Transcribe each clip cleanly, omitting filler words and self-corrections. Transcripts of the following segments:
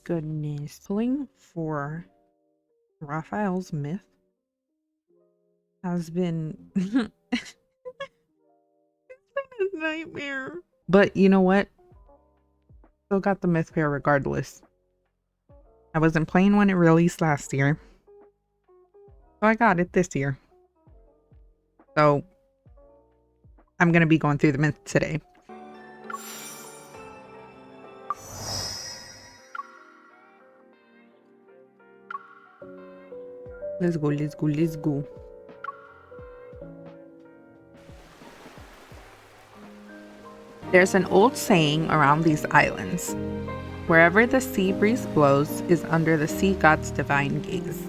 goodness. Pulling for Raphael's myth has been it's been a nightmare. But you know what? Still got the myth pair regardless. I wasn't playing when it released last year, so I got it this year. So I'm gonna be going through the myth today. Let's go, let's go, let's go. There's an old saying around these islands: wherever the sea breeze blows is under the sea god's divine gaze.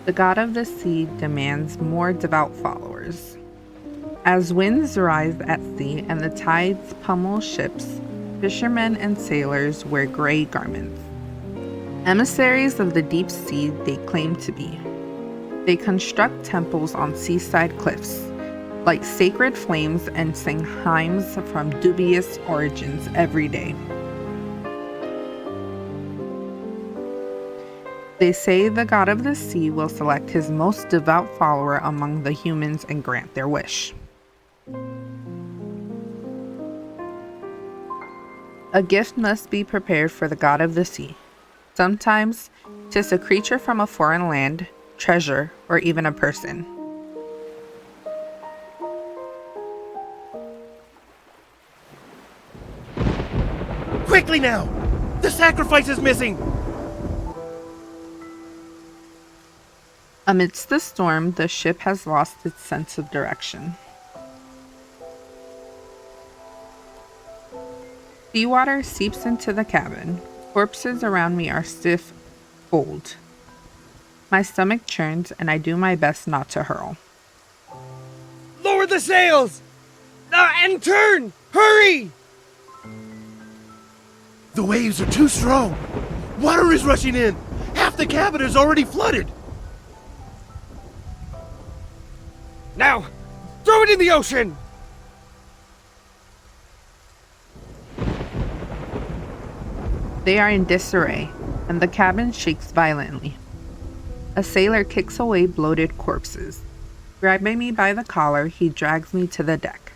The god of the sea demands more devout followers. As winds rise at sea and the tides pummel ships, fishermen and sailors wear gray garments. Emissaries of the deep sea they claim to be. They construct temples on seaside cliffs, light sacred flames, and sing hymns from dubious origins every day. They say the god of the sea will select his most devout follower among the humans and grant their wish. A gift must be prepared for the god of the sea. Sometimes, 'tis a creature from a foreign land, treasure, or even a person. Quickly now! The sacrifice is missing! Amidst the storm, the ship has lost its sense of direction. Seawater seeps into the cabin. Corpses around me are stiff, cold. My stomach churns, and I do my best not to hurl. Lower the sails! And turn! Hurry! The waves are too strong. Water is rushing in. Half the cabin is already flooded. Now, throw it in the ocean! They are in disarray, and the cabin shakes violently. A sailor kicks away bloated corpses. Grabbing me by the collar, he drags me to the deck.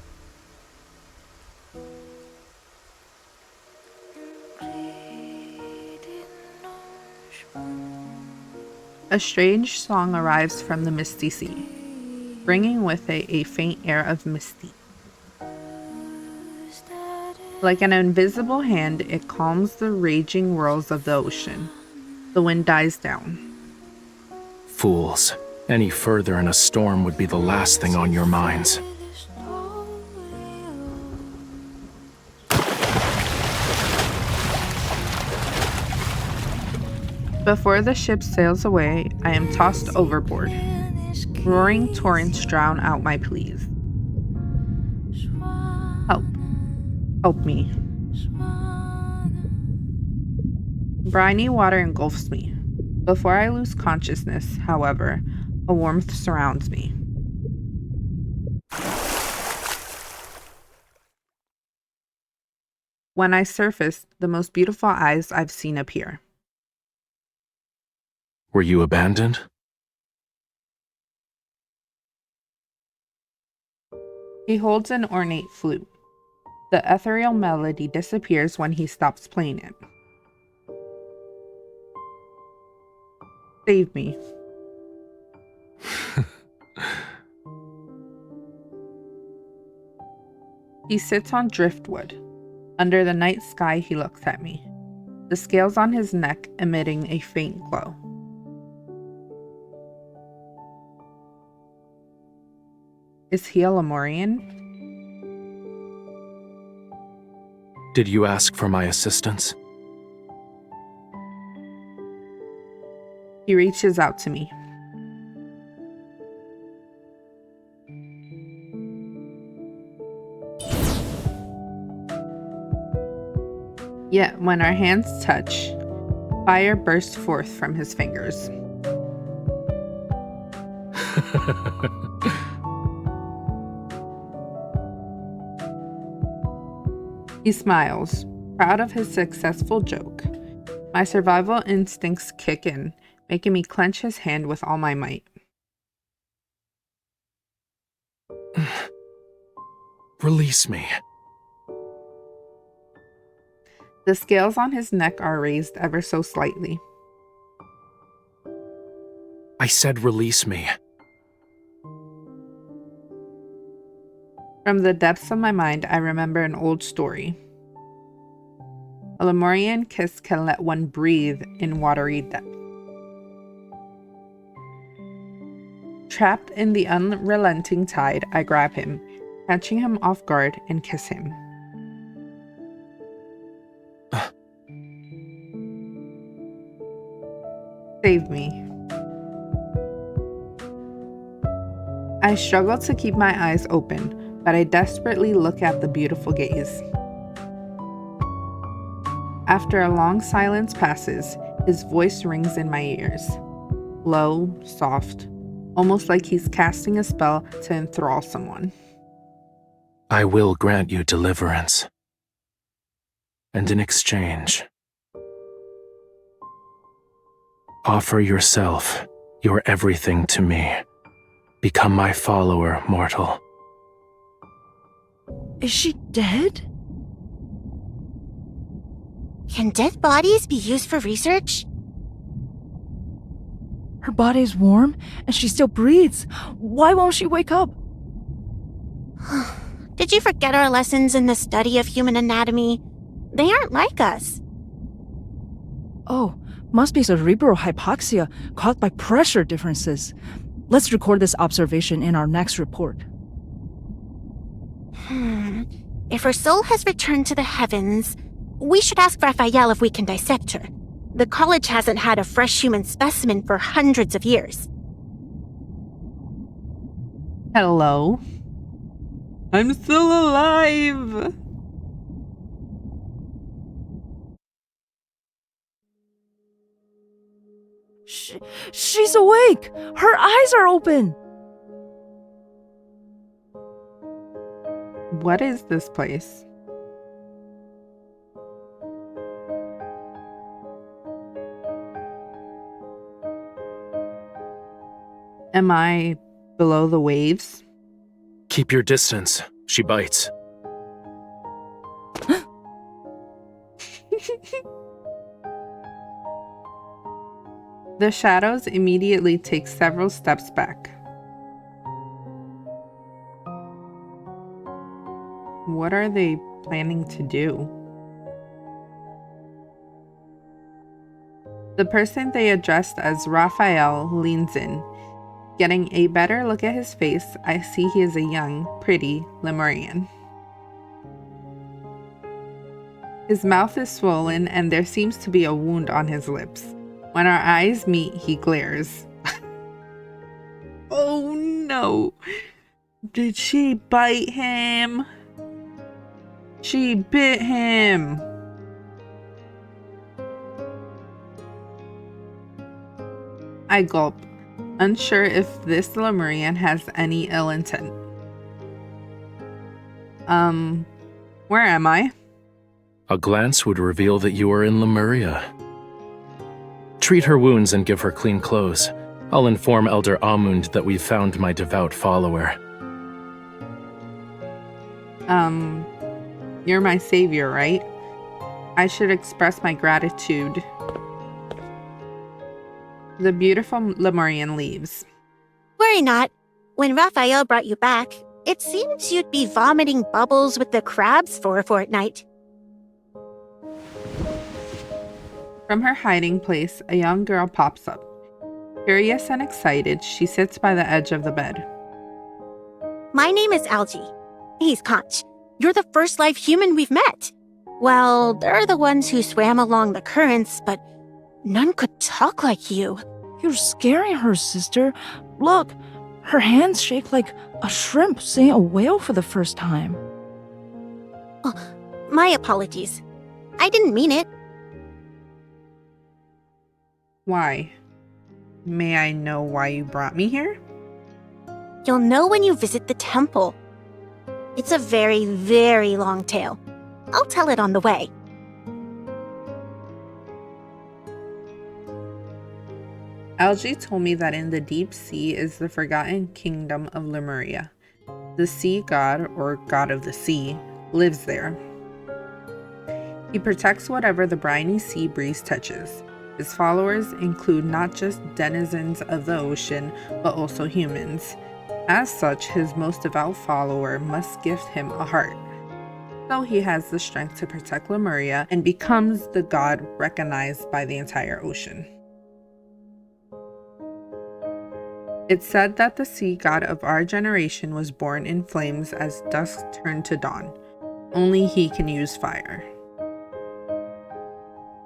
A strange song arrives from the misty sea, bringing with it a faint air of mystique. Like an invisible hand, it calms the raging whirls of the ocean. The wind dies down. Fools. Any further in a storm would be the last thing on your minds. Before the ship sails away, I am tossed overboard. Roaring torrents drown out my pleas. Help. Help me. Briny water engulfs me. Before I lose consciousness, however, a warmth surrounds me. When I surfaced, the most beautiful eyes I've seen appear. Were you abandoned? He holds an ornate flute. The ethereal melody disappears when he stops playing it. Save me. He sits on driftwood. Under the night sky, he looks at me, the scales on his neck emitting a faint glow. Is he a Lemurian? Did you ask for my assistance? He reaches out to me. Yet when our hands touch, fire bursts forth from his fingers. He smiles, proud of his successful joke. My survival instincts kick in, making me clench his hand with all my might. Release me. The scales on his neck are raised ever so slightly. I said release me. From the depths of my mind, I remember an old story. A Lemurian kiss can let one breathe in watery depth. Trapped in the unrelenting tide, I grab him, catching him off guard, and kiss him. Save me. I struggle to keep my eyes open, but I desperately look at the beautiful gaze. After a long silence passes, his voice rings in my ears. Low, soft, almost like he's casting a spell to enthrall someone. I will grant you deliverance. And in exchange, offer yourself, your everything to me. Become my follower, mortal. Is she dead? Can dead bodies be used for research? Her body's warm and she still breathes. Why won't she wake up? Did you forget our lessons in the study of human anatomy? They aren't like us. Oh, must be cerebral hypoxia caused by pressure differences. Let's record this observation in our next report. If her soul has returned to the heavens, we should ask Rafayel if we can dissect her. The college hasn't had a fresh human specimen for hundreds of years. Hello? I'm still alive! She's awake! Her eyes are open! What is this place? Am I below the waves? Keep your distance. She bites. The shadows immediately take several steps back. What are they planning to do? The person they addressed as Rafayel leans in. Getting a better look at his face, I see he is a young, pretty Lemurian. His mouth is swollen and there seems to be a wound on his lips. When our eyes meet, he glares. Oh no! Did she bite him? She bit him! I gulp, unsure if this Lemurian has any ill intent. Where am I? A glance would reveal that you are in Lemuria. Treat her wounds and give her clean clothes. I'll inform Elder Amund that we've found my devout follower. You're my savior, right? I should express my gratitude. The beautiful Lemurian leaves. Worry not. When Rafayel brought you back, it seems you'd be vomiting bubbles with the crabs for a fortnight. From her hiding place, a young girl pops up. Curious and excited, she sits by the edge of the bed. My name is Algie. He's Conch. You're the first live human we've met. Well, they're the ones who swam along the currents, but none could talk like you. You're scaring her, sister. Look, her hands shake like a shrimp seeing a whale for the first time. Oh, my apologies. I didn't mean it. Why? May I know why you brought me here? You'll know when you visit the temple. It's a very, very long tale. I'll tell it on the way. Algae told me that in the deep sea is the forgotten kingdom of Lemuria. The sea god, or god of the sea, lives there. He protects whatever the briny sea breeze touches. His followers include not just denizens of the ocean, but also humans. As such, his most devout follower must gift him a heart. So he has the strength to protect Lemuria and becomes the god recognized by the entire ocean. It's said that the sea god of our generation was born in flames as dusk turned to dawn. Only he can use fire.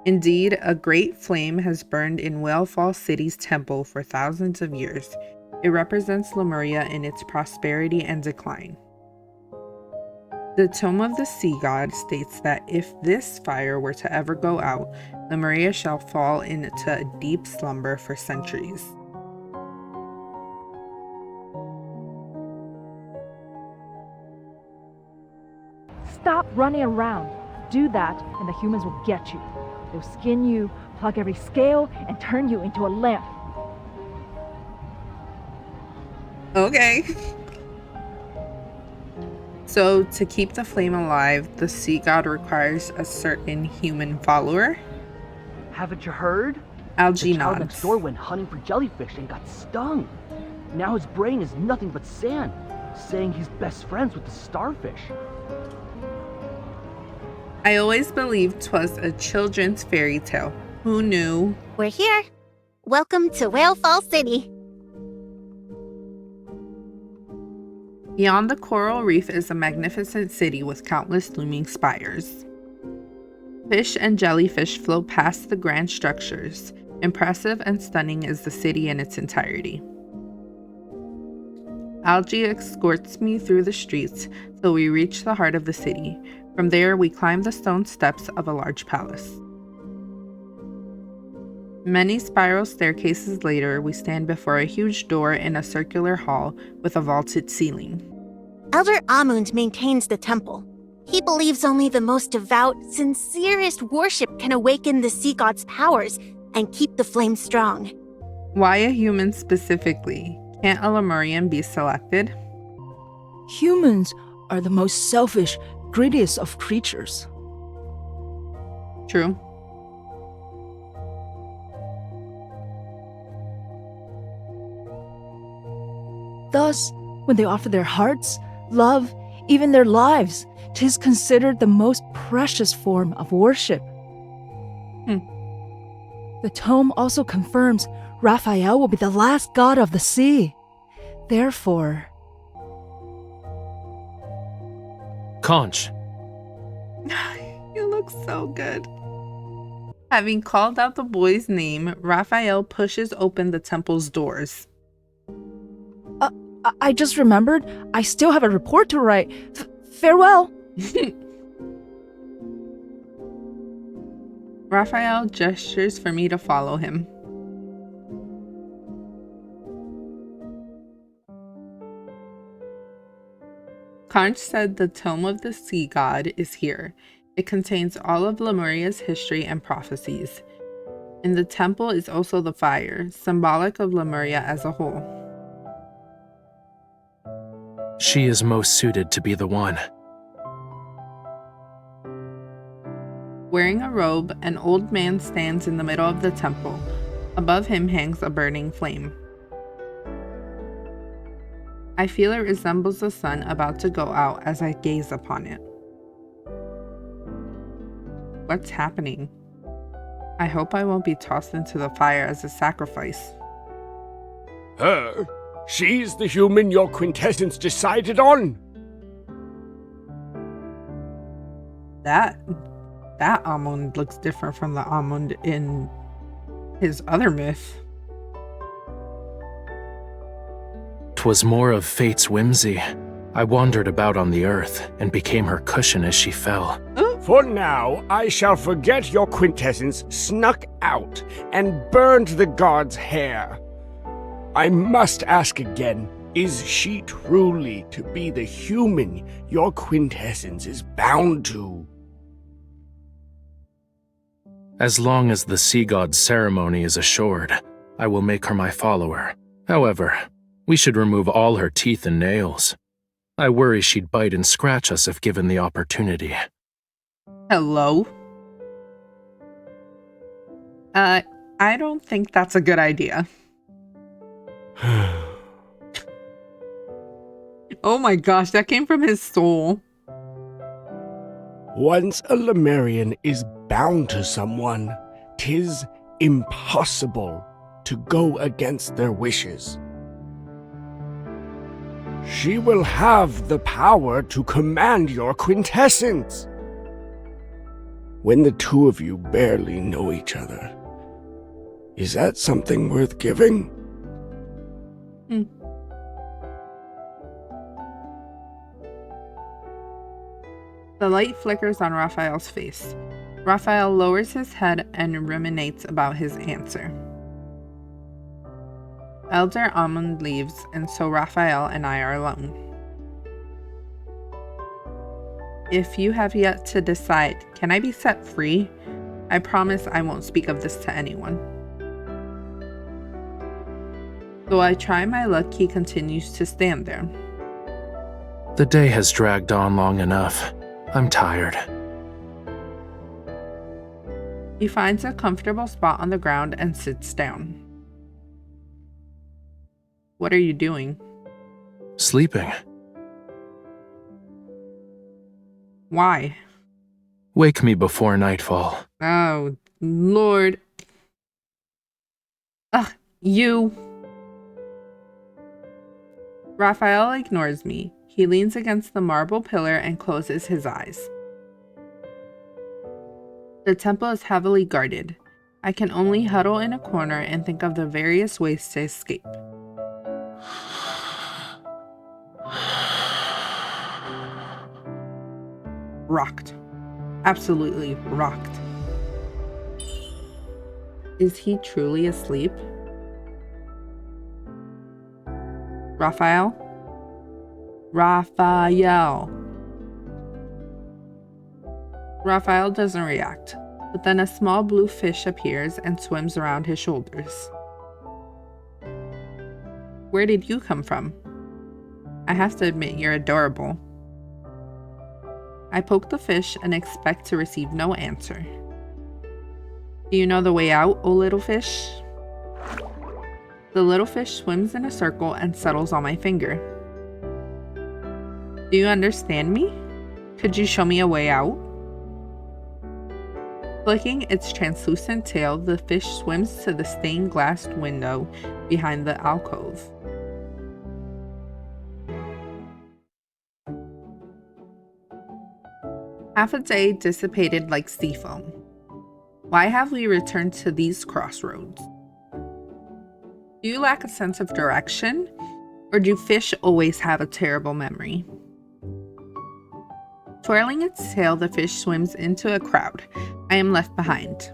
Indeed, a great flame has burned in Whale Fall City's temple for thousands of years. It represents Lemuria in its prosperity and decline. The Tome of the Sea God states that if this fire were to ever go out, Lemuria shall fall into a deep slumber for centuries. Stop running around. Do that, and the humans will get you. They'll skin you, plug every scale, and turn you into a lamp. Okay. So, to keep the flame alive, the sea god requires a certain human follower. Haven't you heard? Algae The child nods. next door went hunting for jellyfish and got stung. Now his brain is nothing but sand, saying he's best friends with the starfish. I always believed 'twas a children's fairy tale. Who knew? We're here. Welcome to Whale Fall City. Beyond the coral reef is a magnificent city with countless looming spires. Fish and jellyfish float past the grand structures. Impressive and stunning is the city in its entirety. Algae escorts me through the streets till we reach the heart of the city. From there, we climb the stone steps of a large palace. Many spiral staircases later, we stand before a huge door in a circular hall with a vaulted ceiling. Elder Amund maintains the temple. He believes only the most devout, sincerest worship can awaken the sea god's powers and keep the flame strong. Why a human specifically? Can't a Lemurian be selected? Humans are the most selfish, greediest of creatures. True. Thus, when they offer their hearts, love, even their lives, 'tis considered the most precious form of worship. The tome also confirms Rafayel will be the last god of the sea. Therefore, Conch, You look so good. Having called out the boy's name, Raphael pushes open the temple's doors. I just remembered I still have a report to write. Farewell. Raphael gestures for me to follow him. Conch said the Tome of the Sea God is here. It contains all of Lemuria's history and prophecies. In the temple is also the fire, symbolic of Lemuria as a whole. she is most suited to be the one. Wearing a robe, an old man stands in the middle of the temple. Above him hangs a burning flame. I feel it resembles the sun about to go out as I gaze upon it. What's happening? I hope I won't be tossed into the fire as a sacrifice. Her? She's the human your quintessence decided on? That Amund looks different from the Amund in his other myth. 'Twas more of fate's whimsy. I wandered about on the earth and became her cushion as she fell. For now, I shall forget your quintessence snuck out and burned the god's hair. I must ask again, is she truly to be the human your quintessence is bound to? As long as the sea god's ceremony is assured, I will make her my follower. However, we should remove all her teeth and nails. I worry she'd bite and scratch us if given the opportunity. Hello? I don't think that's a good idea. Oh my gosh, that came from his soul. Once a Lemurian is bound to someone, 'tis impossible to go against their wishes. She will have the power to command your quintessence. When the two of you barely know each other, is that something worth giving? The light flickers on Raphael's face. Raphael lowers his head and ruminates about his answer. Elder Almond leaves, and so Raphael and I are alone. If you have yet to decide, can I be set free? I promise I won't speak of this to anyone. Though I try my luck, he continues to stand there. The day has dragged on long enough. I'm tired. He finds a comfortable spot on the ground and sits down. What are you doing? Sleeping. Why? Wake me before nightfall. Oh, Lord. Ugh, you. Raphael ignores me. He leans against the marble pillar and closes his eyes. The temple is heavily guarded. I can only huddle in a corner and think of the various ways to escape. Rocked. Absolutely rocked. Is he truly asleep? Raphael? Raphael. Raphael doesn't react, but then a small blue fish appears and swims around his shoulders. Where did you come from? I have to admit you're adorable. I poke the fish and expect to receive no answer. Do you know the way out, O little fish? The little fish swims in a circle and settles on my finger. Do you understand me? Could you show me a way out? Flicking its translucent tail, the fish swims to the stained glass window behind the alcove. Half a day dissipated like sea foam. Why have we returned to these crossroads? Do you lack a sense of direction? Or do fish always have a terrible memory? Twirling its tail, the fish swims into a crowd. I am left behind.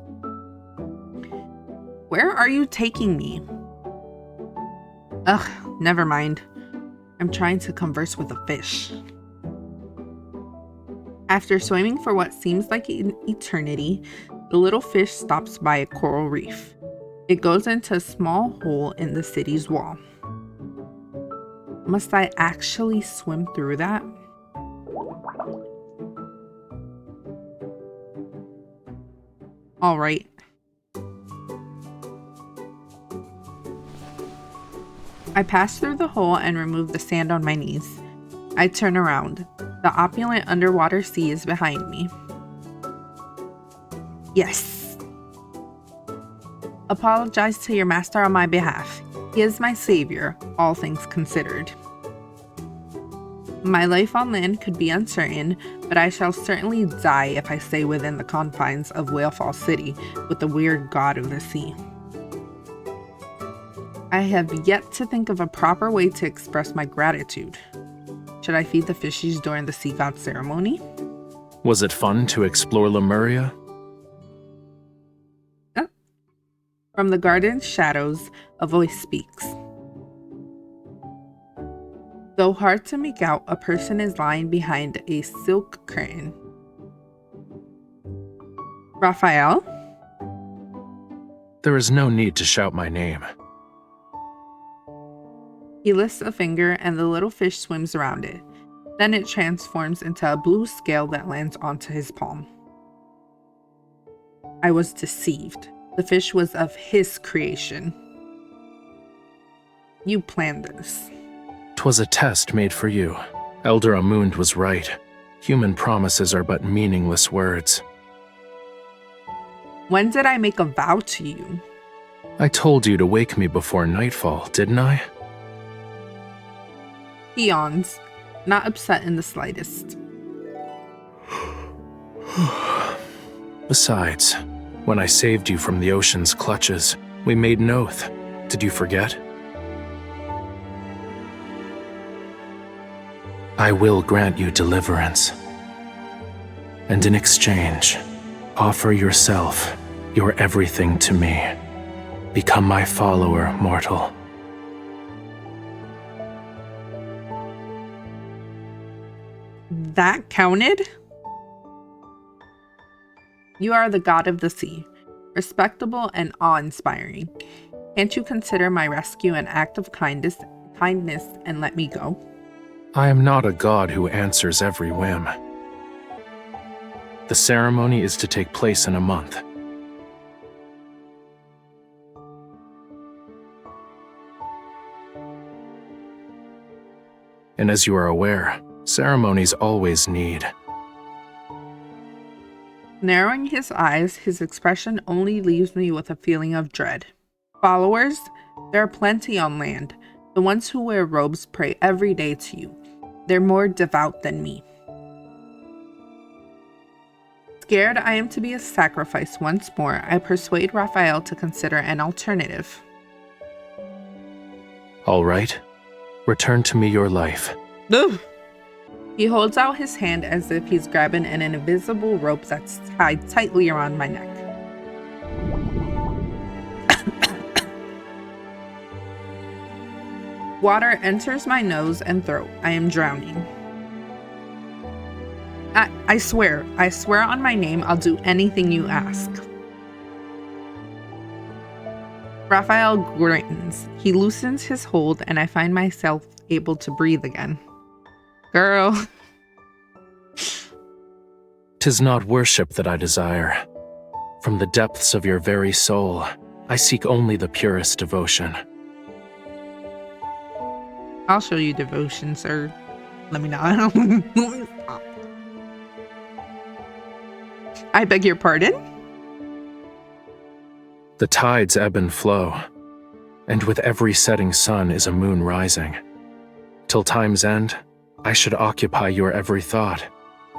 Where are you taking me? Ugh, never mind. I'm trying to converse with a fish. After swimming for what seems like an eternity, the little fish stops by a coral reef. It goes into a small hole in the city's wall. Must I actually swim through that? All right. I pass through the hole and remove the sand on my knees. I turn around. The opulent underwater sea is behind me. Yes. Apologize to your master on my behalf. He is my savior, all things considered. My life on land could be uncertain, but I shall certainly die if I stay within the confines of Whalefall City with the weird god of the sea. I have yet to think of a proper way to express my gratitude. Should I feed the fishies during the sea god ceremony? Was it fun to explore Lemuria? From the garden's shadows, a voice speaks. Though hard to make out, a person is lying behind a silk curtain. Raphael? There is no need to shout my name. He lifts a finger and the little fish swims around it. Then it transforms into a blue scale that lands onto his palm. I was deceived. The fish was of his creation. You planned this. 'Twas a test made for you. Elder Amund was right. Human promises are but meaningless words. When did I make a vow to you? I told you to wake me before nightfall, didn't I? He yawns, not upset in the slightest. Besides, when I saved you from the ocean's clutches, we made an oath. Did you forget? I will grant you deliverance. And in exchange, offer yourself, your everything to me. Become my follower, mortal. That counted? You are the god of the sea, respectable and awe-inspiring. Can't you consider my rescue an act of kindness and let me go? I am not a god who answers every whim. The ceremony is to take place in a month. And as you are aware, ceremonies always need. Narrowing his eyes, his expression only leaves me with a feeling of dread. Followers? There are plenty on land. The ones who wear robes pray every day to you. They're more devout than me. Scared I am to be a sacrifice once more, I persuade Rafayel to consider an alternative. All right. Return to me your life. Ugh. He holds out his hand as if he's grabbing an invisible rope that's tied tightly around my neck. Water enters my nose and throat. I am drowning. I swear on my name, I'll do anything you ask. Rafayel grins. He loosens his hold and I find myself able to breathe again. Girl. 'Tis not worship that I desire. From the depths of your very soul, I seek only the purest devotion. I'll show you devotion, sir. Let me not. Stop. I beg your pardon? The tides ebb and flow, and with every setting sun is a moon rising. Till time's end, I should occupy your every thought.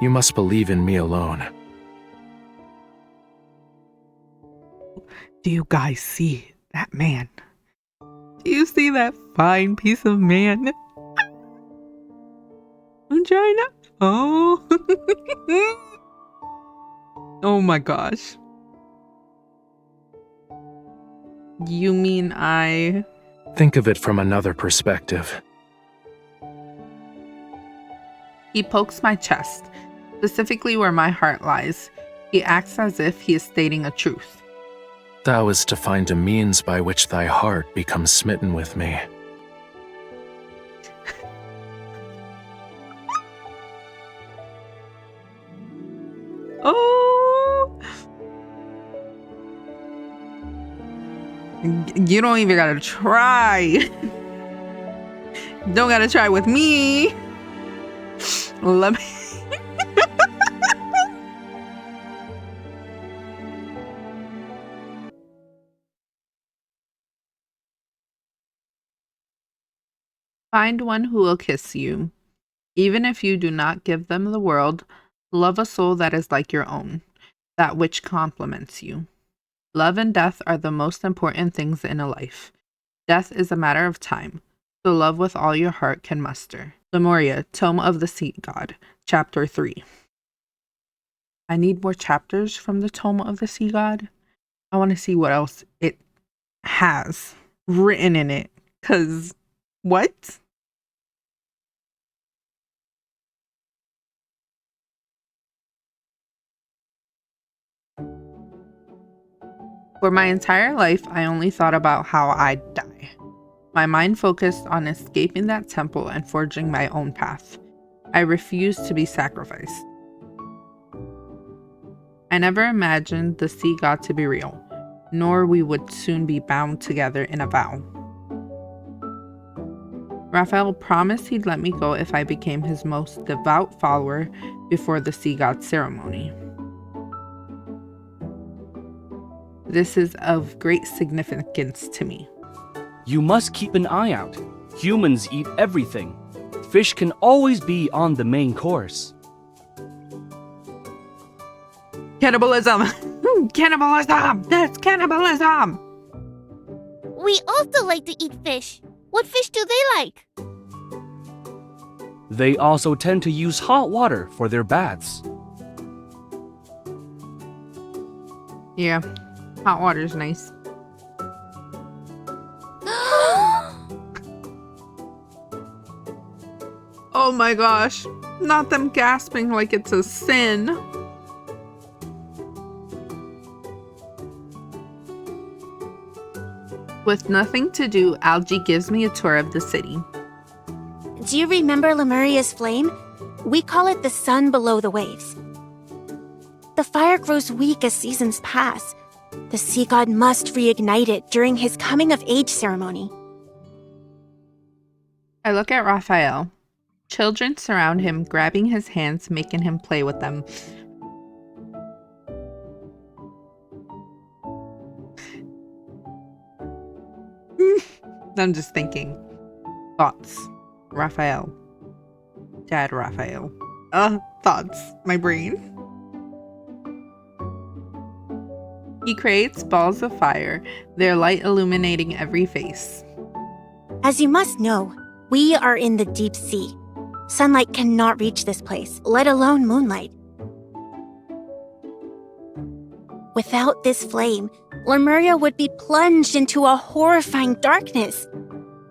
You must believe in me alone. Do you guys see that man? Do you see that fine piece of man? I'm trying to. Oh. Oh my gosh. You mean I... Think of it from another perspective. He pokes my chest, specifically where my heart lies. He acts as if he is stating a truth. Thou is to find a means by which thy heart becomes smitten with me. Oh! You don't even gotta try. Don't gotta try with me. Let me. Find one who will kiss you. Even if you do not give them the world, love a soul that is like your own, that which complements you. Love and death are the most important things in a life. Death is a matter of time, so love with all your heart can muster. Lemuria, Tome of the Sea God, Chapter 3. I need more chapters from the Tome of the Sea God. I want to see what else it has written in it, because what? For my entire life, I only thought about how I'd die. My mind focused on escaping that temple and forging my own path. I refused to be sacrificed. I never imagined the sea god to be real, nor we would soon be bound together in a vow. Rafayel promised he'd let me go if I became his most devout follower before the sea god ceremony. This is of great significance to me. You must keep an eye out. Humans eat everything. Fish can always be on the main course. Cannibalism! Cannibalism! That's cannibalism! We also like to eat fish. What fish do they like? They also tend to use hot water for their baths. Yeah, hot water's nice. Oh my gosh, not them gasping like it's a sin. With nothing to do, Algie gives me a tour of the city. Do you remember Lemuria's flame? We call it the sun below the waves. The fire grows weak as seasons pass. The sea god must reignite it during his coming-of-age ceremony. I look at Rafayel. Children surround him, grabbing his hands, making him play with them. I'm just thinking. Thoughts. Rafayel. Dad Rafayel. Thoughts. My brain. He creates balls of fire, their light illuminating every face. As you must know, we are in the deep sea. Sunlight cannot reach this place, let alone moonlight. Without this flame, Lemuria would be plunged into a horrifying darkness.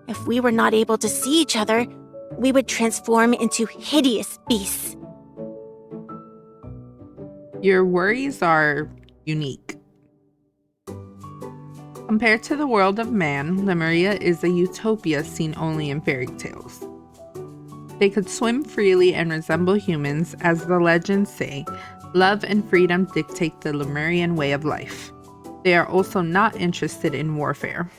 If we were not able to see each other, we would transform into hideous beasts. Your worries are unique. Compared to the world of man, Lemuria is a utopia seen only in fairy tales. They could swim freely and resemble humans, as the legends say. Love and freedom dictate the Lemurian way of life. They are also not interested in warfare.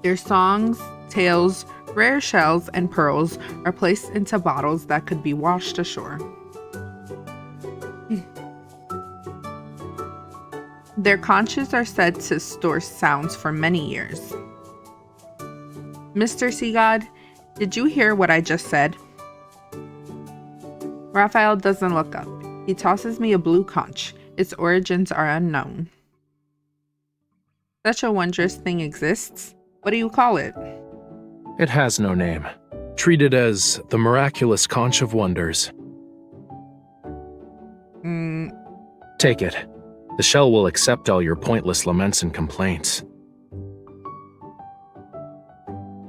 Their songs, tales, rare shells, and pearls are placed into bottles that could be washed ashore. Their conches are said to store sounds for many years. Mr. Sea God, did you hear what I just said? Rafayel doesn't look up. He tosses me a blue conch. Its origins are unknown. Such a wondrous thing exists. What do you call it? It has no name. Treat it as the miraculous conch of wonders. Take it. The shell will accept all your pointless laments and complaints.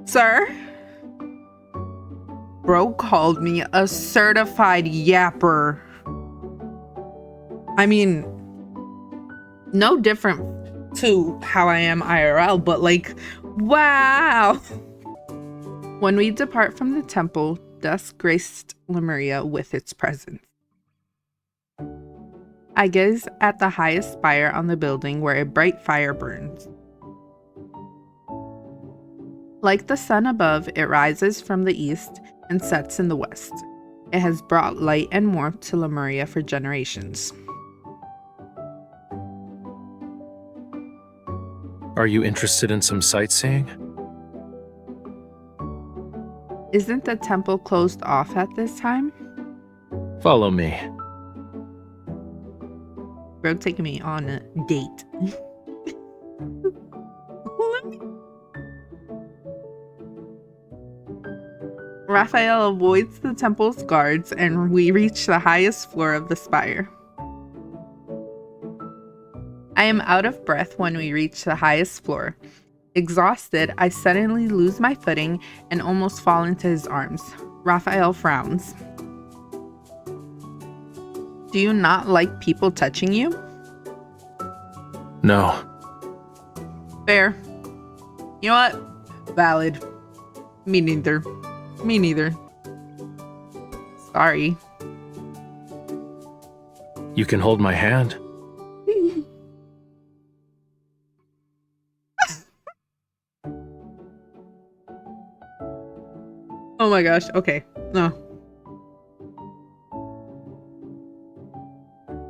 Sir? Bro called me a certified yapper. I mean, no different to how I am IRL, but like, wow. When we depart from the temple, dusk graced Lemuria with its presence. I gaze at the highest spire on the building where a bright fire burns. Like the sun above, it rises from the east and sets in the west. It has brought light and warmth to Lemuria for generations. Are you interested in some sightseeing? Isn't the temple closed off at this time? Follow me. Bro taking me on a date. Rafayel avoids the temple's guards and we reach the highest floor of the spire. I am out of breath when we reach the highest floor. Exhausted, I suddenly lose my footing and almost fall into his arms. Rafayel frowns. Do you not like people touching you? No. Fair. You know what? Valid. Me neither. Me neither. Sorry. You can hold my hand. Oh my gosh. Okay. No.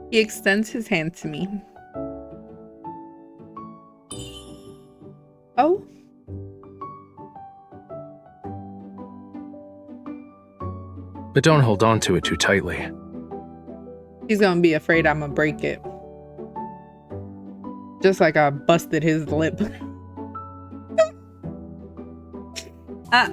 He extends his hand to me. Oh. But don't hold on to it too tightly. He's gonna be afraid I'm gonna break it. Just like I busted his lip. Ah.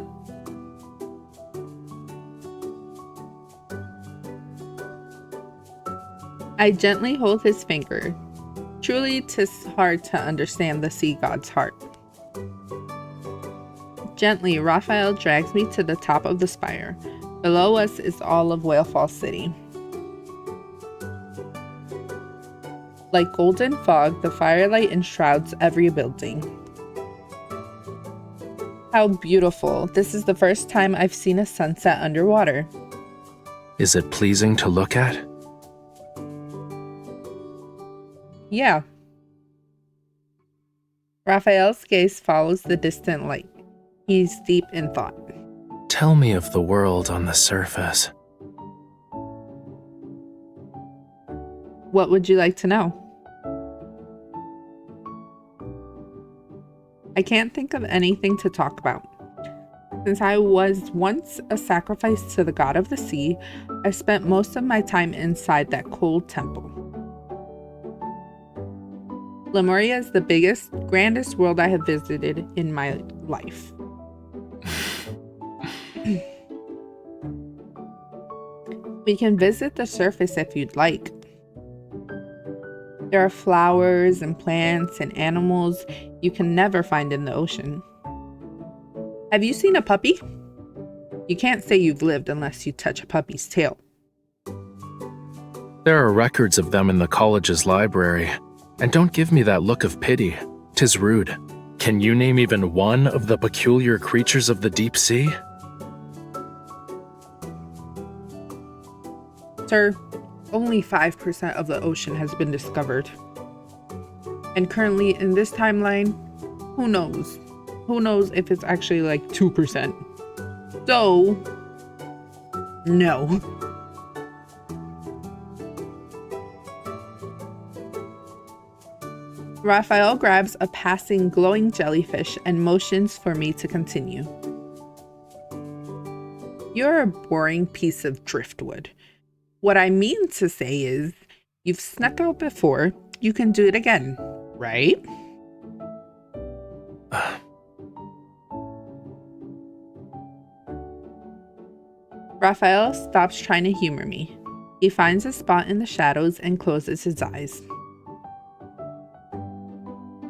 I gently hold his finger. Truly, 'tis hard to understand the sea god's heart. Gently, Raphael drags me to the top of the spire. Below us is all of Whalefall City. Like golden fog, the firelight enshrouds every building. How beautiful. This is the first time I've seen a sunset underwater. Is it pleasing to look at? Yeah. Raphael's gaze follows the distant light. He's deep in thought. Tell me of the world on the surface. What would you like to know? I can't think of anything to talk about. Since I was once a sacrifice to the god of the sea, I spent most of my time inside that cold temple. Lemuria is the biggest, grandest world I have visited in my life. We can visit the surface if you'd like. There are flowers and plants and animals you can never find in the ocean. Have you seen a puppy? You can't say you've lived unless you touch a puppy's tail. There are records of them in the college's library. And don't give me that look of pity. 'Tis rude. Can you name even one of the peculiar creatures of the deep sea? Sir, only 5% of the ocean has been discovered. And currently in this timeline, who knows? Who knows if it's actually like 2%. So, no. Raphael grabs a passing glowing jellyfish and motions for me to continue. You're a boring piece of driftwood. What I mean to say is, you've snuck out before, you can do it again, right? Raphael stops trying to humor me. He finds a spot in the shadows and closes his eyes.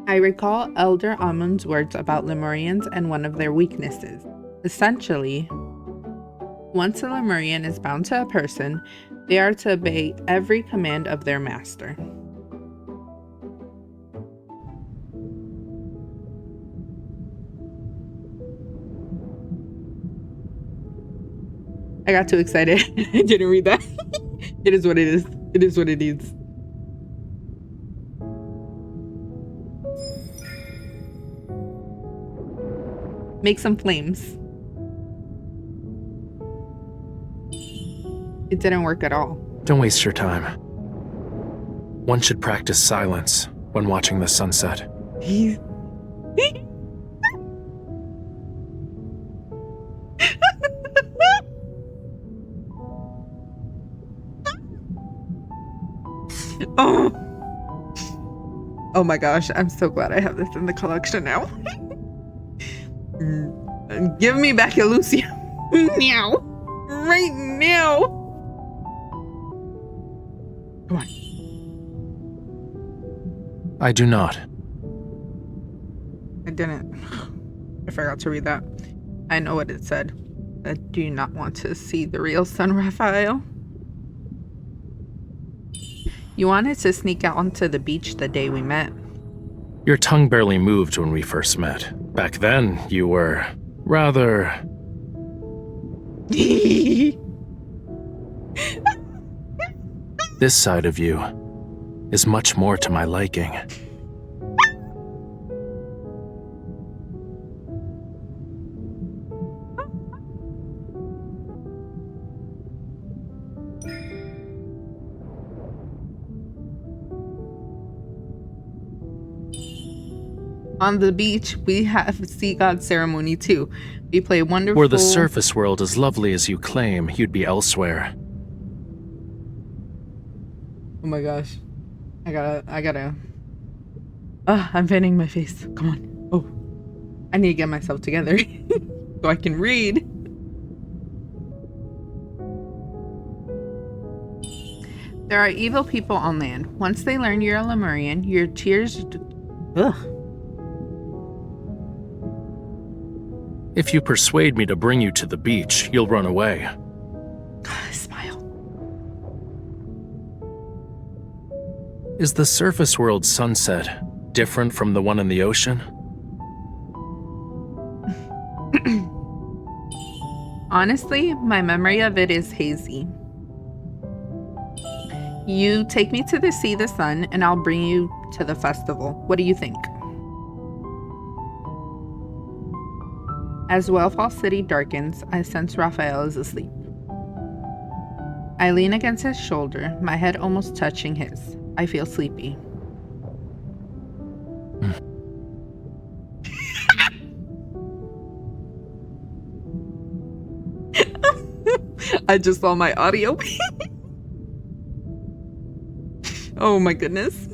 I recall Elder Amun's words about Lemurians and one of their weaknesses. Essentially, once a Lemurian is bound to a person, they are to obey every command of their master. I got too excited. I didn't read that. It is what it is. It is what it is. Make some flames. It didn't work at all. Don't waste your time. One should practice silence when watching the sunset. Oh my gosh, I'm so glad I have this in the collection now. Give me back your Lucia. Now. Right now. Come on. I do not. I didn't. I forgot to read that. I know what it said. I do not want to see the real son, Raphael. You wanted to sneak out onto the beach the day we met. Your tongue barely moved when we first met. Back then, you were rather... This side of you is much more to my liking. On the beach, we have sea god ceremony too. We play wonderful... Were the surface world as lovely as you claim, you'd be elsewhere. Oh my gosh. I gotta... I'm fanning my face. Come on. Oh. I need to get myself together so I can read. There are evil people on land. Once they learn you're a Lemurian, your tears... Ugh. If you persuade me to bring you to the beach, you'll run away. Smile. Is the surface world sunset different from the one in the ocean? Honestly, my memory of it is hazy. You take me to the sea, the sun, and I'll bring you to the festival. What do you think? As Wellfall City darkens, I sense Rafayel is asleep. I lean against his shoulder, my head almost touching his. I feel sleepy. I just saw my audio. Oh my goodness.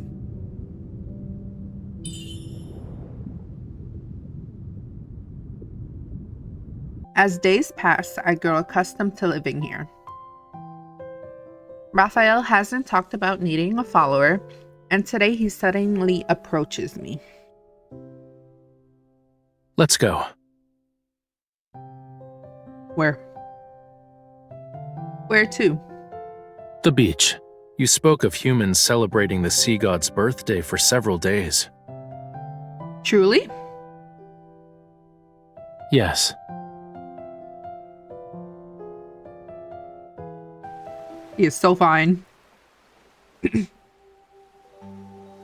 As days pass, I grow accustomed to living here. Rafayel hasn't talked about needing a follower, and today he suddenly approaches me. Let's go. Where? Where to? The beach. You spoke of humans celebrating the sea god's birthday for several days. Truly? Yes. He is so fine.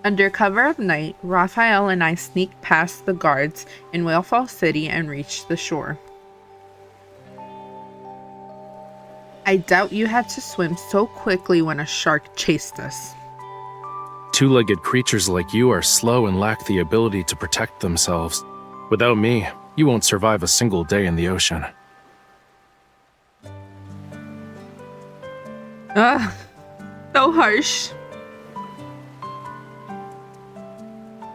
Under cover of night, Rafayel and I sneak past the guards in Whalefall City and reach the shore. I doubt you had to swim so quickly when a shark chased us. Two-legged creatures like you are slow and lack the ability to protect themselves. Without me, you won't survive a single day in the ocean. Ugh, so harsh.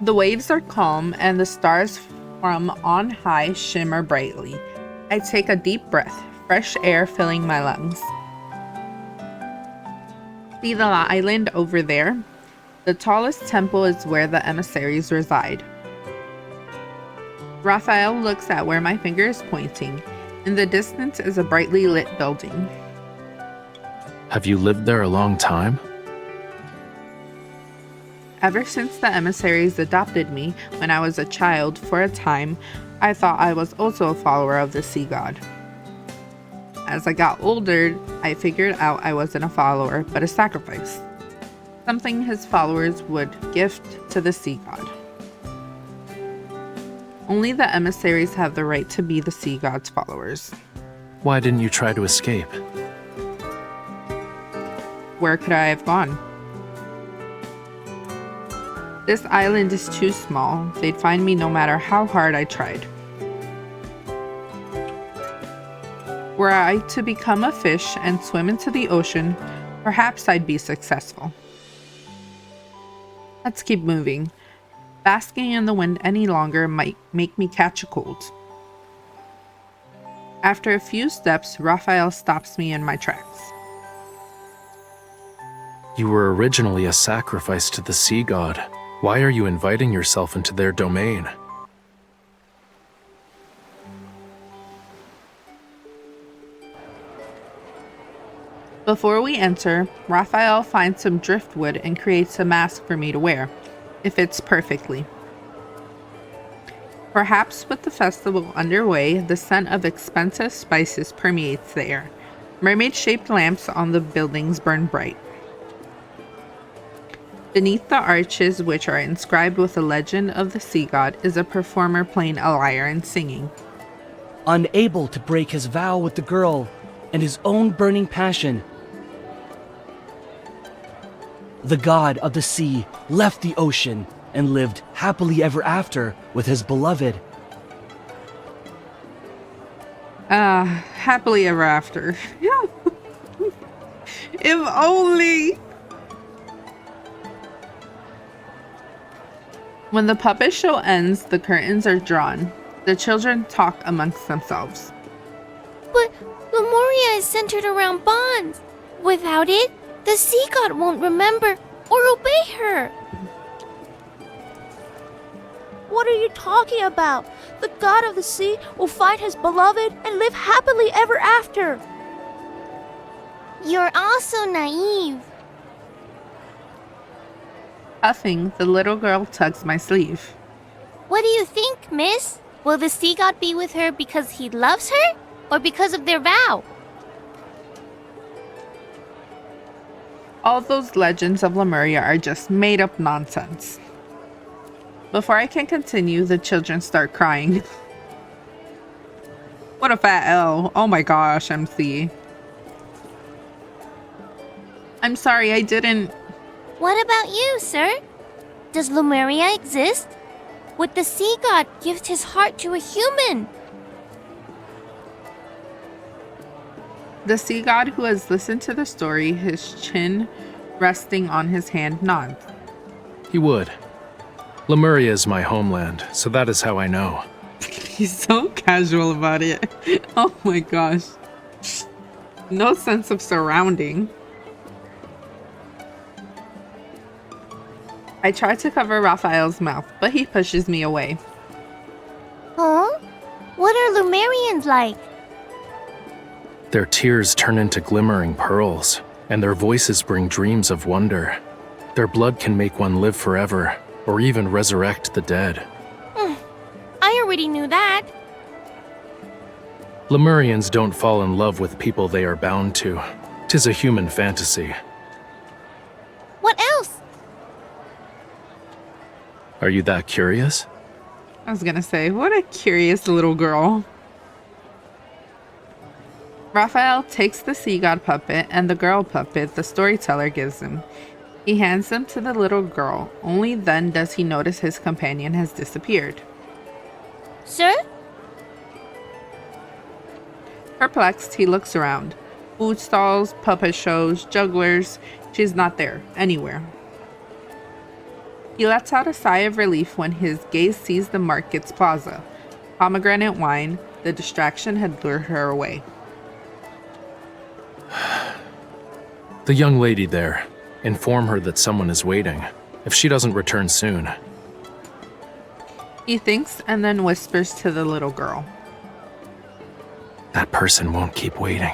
The waves are calm and the stars from on high shimmer brightly. I take a deep breath, fresh air filling my lungs. See the island over there? The tallest temple is where the emissaries reside. Rafayel looks at where my finger is pointing. In the distance is a brightly lit building. Have you lived there a long time? Ever since the emissaries adopted me when I was a child, for a time, I thought I was also a follower of the sea god. As I got older, I figured out I wasn't a follower, but a sacrifice. Something his followers would gift to the sea god. Only the emissaries have the right to be the sea god's followers. Why didn't you try to escape? Where could I have gone? This island is too small. They'd find me no matter how hard I tried. Were I to become a fish and swim into the ocean, perhaps I'd be successful. Let's keep moving. Basking in the wind any longer might make me catch a cold. After a few steps, Rafayel stops me in my tracks. You were originally a sacrifice to the sea god. Why are you inviting yourself into their domain? Before we enter, Rafayel finds some driftwood and creates a mask for me to wear. It fits perfectly. Perhaps with the festival underway, the scent of expensive spices permeates the air. Mermaid-shaped lamps on the buildings burn bright. Beneath the arches, which are inscribed with the legend of the sea god, is a performer playing a lyre and singing. Unable to break his vow with the girl and his own burning passion, the god of the sea left the ocean and lived happily ever after with his beloved. Happily ever after. If only. When the puppet show ends, the curtains are drawn. The children talk amongst themselves. But Lemuria is centered around bonds. Without it, the sea god won't remember or obey her. What are you talking about? The god of the sea will find his beloved and live happily ever after. You're also naive. Huffing, the little girl tugs my sleeve. What do you think, miss? Will the sea god be with her because he loves her or because of their vow? All those legends of Lemuria are just made up nonsense. Before I can continue, the children start crying. What a fat L. Oh my gosh, MC. I'm sorry, I didn't. What about you, sir? Does Lemuria exist? Would the sea god gift his heart to a human? The sea god, who has listened to the story, his chin resting on his hand, nods. He would. Lemuria is my homeland, so that is how I know. He's so casual about it. Oh my gosh. No sense of surrounding. I try to cover Raphael's mouth, but he pushes me away. Huh? What are Lemurians like? Their tears turn into glimmering pearls, and their voices bring dreams of wonder. Their blood can make one live forever, or even resurrect the dead. I already knew that. Lemurians don't fall in love with people they are bound to. 'Tis a human fantasy. What else? Are you that curious? I was gonna say, what a curious little girl. Raphael takes the sea god puppet and the girl puppet the storyteller gives him. He hands them to the little girl. Only then does he notice his companion has disappeared. Sir? Perplexed, he looks around. Food stalls, puppet shows, jugglers. She's not there, anywhere. He lets out a sigh of relief when his gaze sees the market's plaza. Pomegranate wine, the distraction had lured her away. The young lady there. Inform her that someone is waiting, if she doesn't return soon. He thinks and then whispers to the little girl. That person won't keep waiting.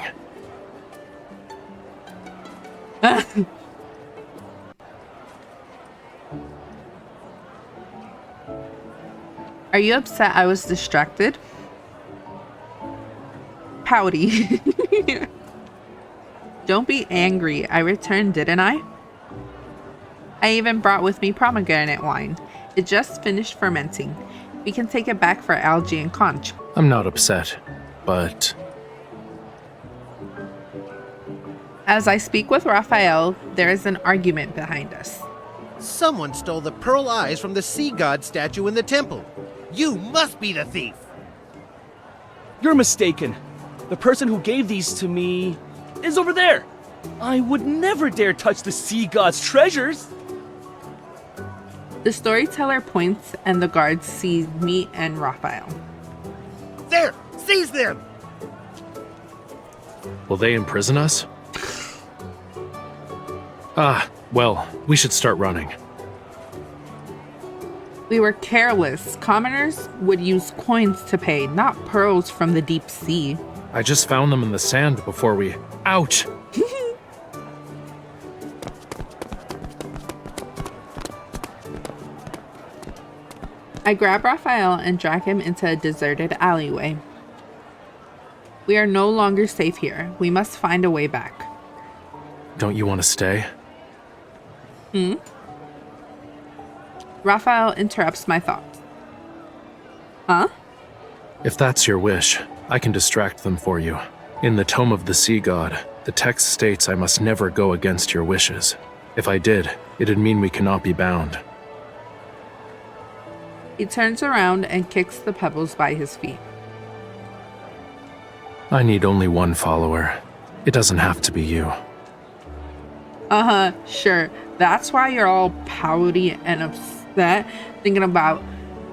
Are you upset I was distracted? Pouty. Don't be angry. I returned, didn't I? I even brought with me pomegranate wine. It just finished fermenting. We can take it back for Algie and Conch. I'm not upset, but... As I speak with Raphael, there is an argument behind us. Someone stole the pearl eyes from the sea god statue in the temple. You must be the thief. You're mistaken. The person who gave these to me is over there. I would never dare touch the sea god's treasures. The storyteller points and the guards see me and Raphael. There! Seize them! Will they imprison us? Well, we should start running. We were careless. Commoners would use coins to pay, not pearls from the deep sea. I just found them in the sand before we... Ouch! I grab Raphael and drag him into a deserted alleyway. We are no longer safe here. We must find a way back. Don't you want to stay? Raphael interrupts my thoughts. Huh? If that's your wish, I can distract them for you. In the Tome of the Sea God, the text states I must never go against your wishes. If I did, it'd mean we cannot be bound. He turns around and kicks the pebbles by his feet. I need only one follower. It doesn't have to be you. Sure. That's why you're all pouty and upset, thinking about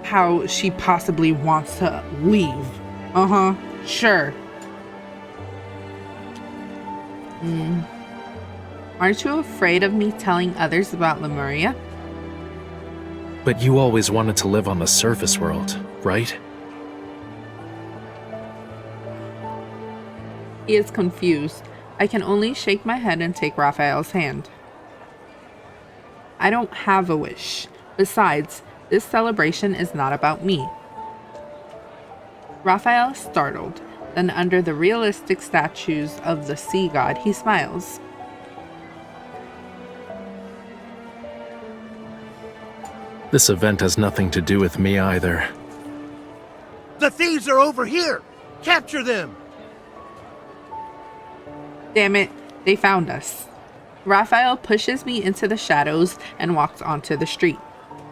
how she possibly wants to leave. Sure. Aren't you afraid of me telling others about Lemuria? But you always wanted to live on the surface world, right? He is confused. I can only shake my head and take Raphael's hand. I don't have a wish. Besides, this celebration is not about me. Raphael is startled. Then under the realistic statues of the sea god, he smiles. This event has nothing to do with me either. The thieves are over here! Capture them! Damn it, they found us. Raphael pushes me into the shadows and walks onto the street.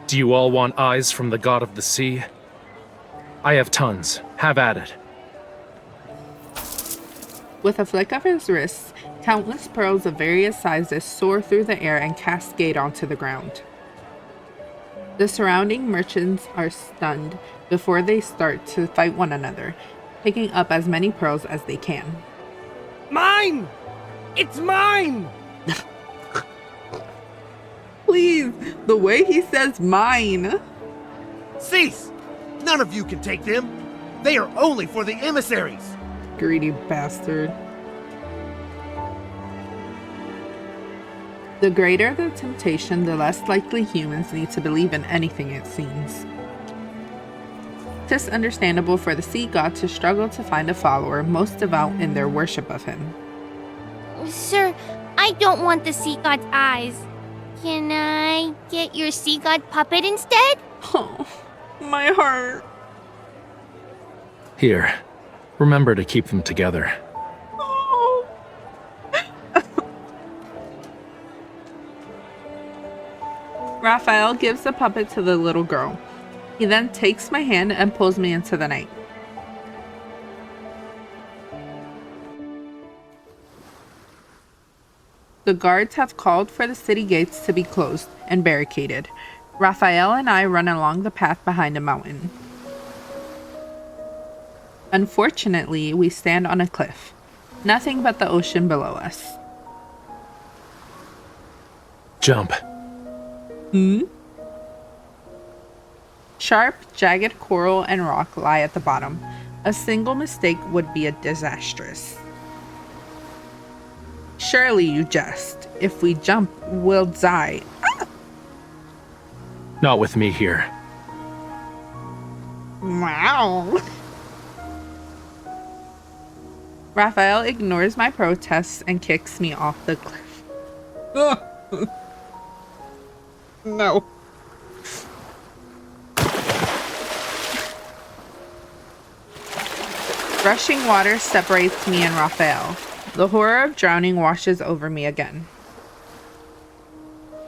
Do you all want eyes from the god of the sea? I have tons. Have at it. With a flick of his wrist, countless pearls of various sizes soar through the air and cascade onto the ground. The surrounding merchants are stunned before they start to fight one another, picking up as many pearls as they can. Mine! It's mine! Please, the way he says mine. Cease! None of you can take them. They are only for the emissaries. Greedy bastard. The greater the temptation, the less likely humans need to believe in anything, it seems. Tis understandable for the sea god to struggle to find a follower most devout in their worship of him. Sir, I don't want the sea god's eyes. Can I get your sea god puppet instead? Oh, my heart. Here. Remember to keep them together. Oh. Raphael gives the puppet to the little girl. He then takes my hand and pulls me into the night. The guards have called for the city gates to be closed and barricaded. Raphael and I run along the path behind a mountain. Unfortunately, we stand on a cliff. Nothing but the ocean below us. Jump. Sharp, jagged coral and rock lie at the bottom. A single mistake would be disastrous. Surely you jest. If we jump, we'll die. Ah! Not with me here. Wow. Raphael ignores my protests and kicks me off the cliff. No. Rushing water separates me and Raphael. The horror of drowning washes over me again.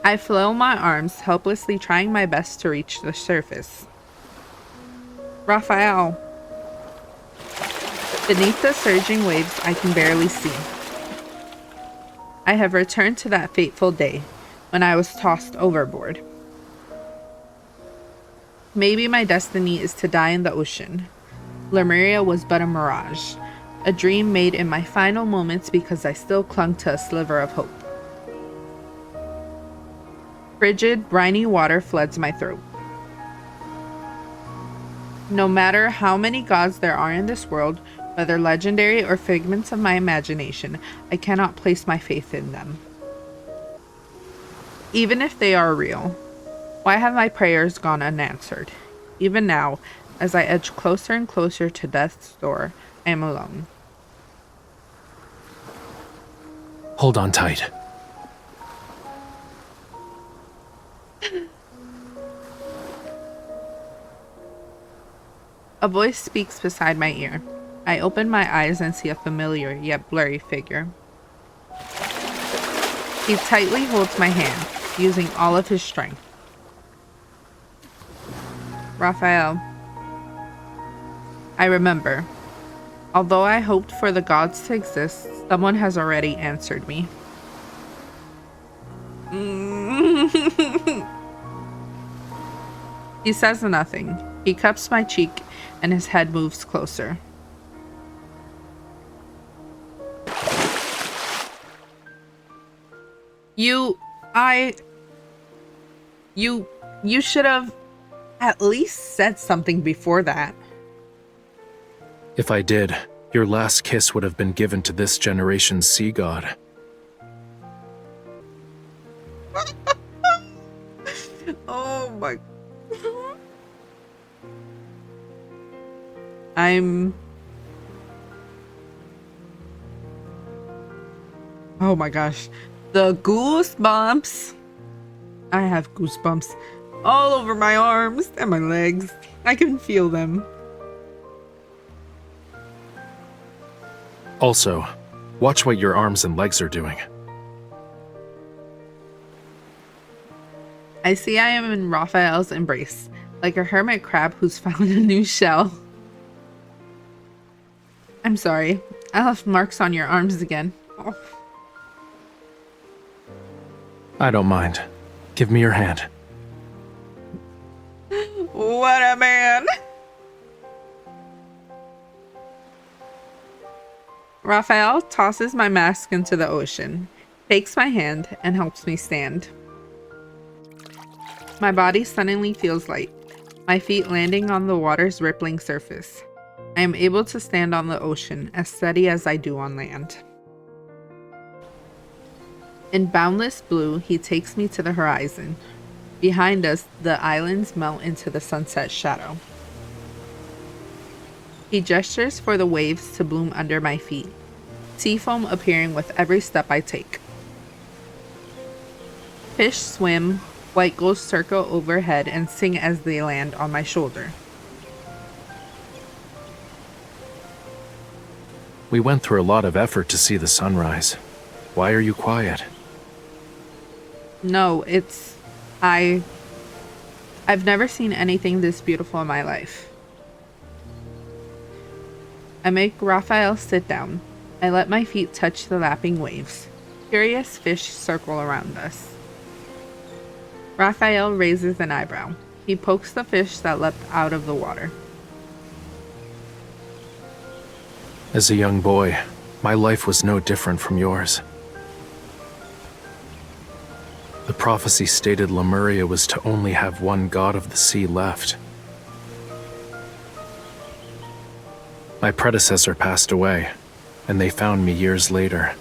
I flail my arms, helplessly trying my best to reach the surface. Raphael. Beneath the surging waves, I can barely see. I have returned to that fateful day when I was tossed overboard. Maybe my destiny is to die in the ocean. Lemuria was but a mirage, a dream made in my final moments because I still clung to a sliver of hope. Frigid, briny water floods my throat. No matter how many gods there are in this world, whether legendary or figments of my imagination, I cannot place my faith in them. Even if they are real, why have my prayers gone unanswered? Even now, as I edge closer and closer to death's door, I am alone. Hold on tight. A voice speaks beside my ear. I open my eyes and see a familiar yet blurry figure. He tightly holds my hand, using all of his strength. Rafayel. I remember. Although I hoped for the gods to exist, someone has already answered me. He says nothing. He cups my cheek and his head moves closer. You should have at least said something before that. If I did, your last kiss would have been given to this generation's sea god. Oh my... Oh my gosh. The goosebumps. I have goosebumps all over my arms and my legs. I can feel them. Also, watch what your arms and legs are doing. I see I am in Raphael's embrace, like a hermit crab who's found a new shell. I'm sorry. I left marks on your arms again. Oh. I don't mind. Give me your hand. What a man! Rafayel tosses my mask into the ocean, takes my hand, and helps me stand. My body suddenly feels light, my feet landing on the water's rippling surface. I am able to stand on the ocean as steady as I do on land. In boundless blue, he takes me to the horizon. Behind us, the islands melt into the sunset shadow. He gestures for the waves to bloom under my feet, sea foam appearing with every step I take. Fish swim, white gulls circle overhead and sing as they land on my shoulder. We went through a lot of effort to see the sunrise. Why are you quiet? No, I've never seen anything this beautiful in my life. I make Rafayel sit down. I let my feet touch the lapping waves. Curious fish circle around us. Rafayel raises an eyebrow. He pokes the fish that leapt out of the water. As a young boy, my life was no different from yours. The prophecy stated Lemuria was to only have one god of the sea left. My predecessor passed away, and they found me years later,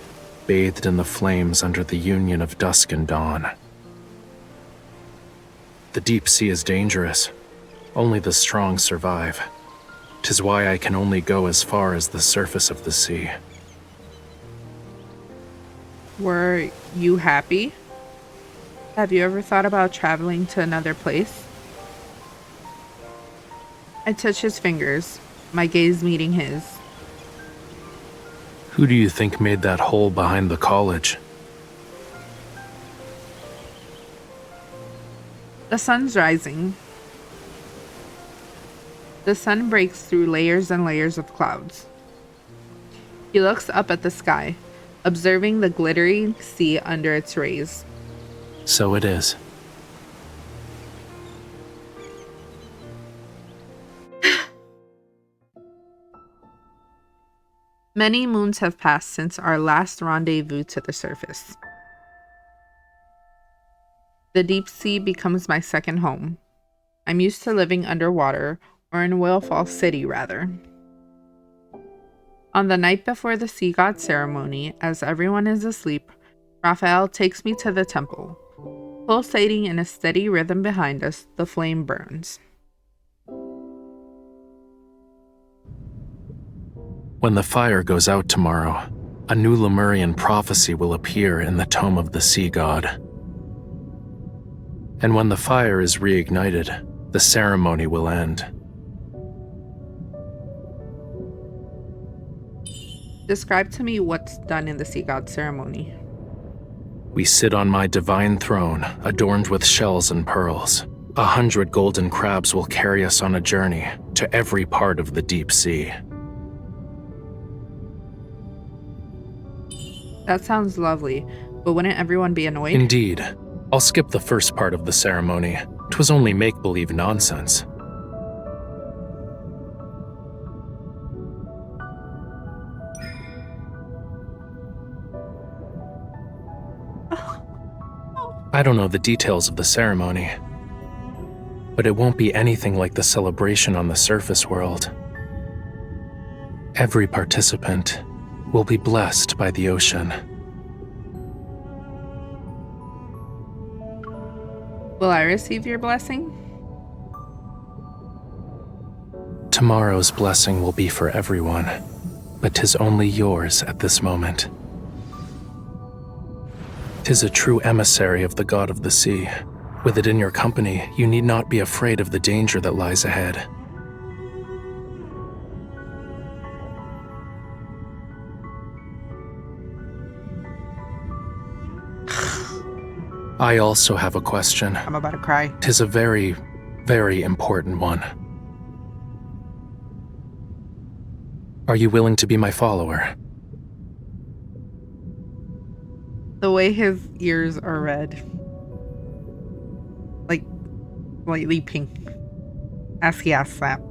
bathed in the flames under the union of dusk and dawn. The deep sea is dangerous. Only the strong survive. 'Tis why I can only go as far as the surface of the sea. Were you happy? Have you ever thought about traveling to another place? I touch his fingers, my gaze meeting his. Who do you think made that hole behind the college? The sun's rising. The sun breaks through layers and layers of clouds. He looks up at the sky, observing the glittering sea under its rays. So it is. Many moons have passed since our last rendezvous to the surface. The deep sea becomes my second home. I'm used to living underwater, or in Whalefall City, rather. On the night before the sea god ceremony, as everyone is asleep, Rafayel takes me to the temple. Pulsating in a steady rhythm behind us, the flame burns. When the fire goes out tomorrow, a new Lemurian prophecy will appear in the Tome of the Sea God. And when the fire is reignited, the ceremony will end. Describe to me what's done in the Sea God ceremony. We sit on my divine throne, adorned with shells and pearls. 100 golden crabs will carry us on a journey to every part of the deep sea. That sounds lovely, but wouldn't everyone be annoyed? Indeed. I'll skip the first part of the ceremony. 'Twas only make-believe nonsense. I don't know the details of the ceremony, but it won't be anything like the celebration on the surface world. Every participant will be blessed by the ocean. Will I receive your blessing? Tomorrow's blessing will be for everyone, but 'tis only yours at this moment. 'Tis a true emissary of the god of the sea. With it in your company, you need not be afraid of the danger that lies ahead. I also have a question. I'm about to cry. 'Tis a very, very important one. Are you willing to be my follower? The way his ears are red. Like, slightly pink. As he asks that.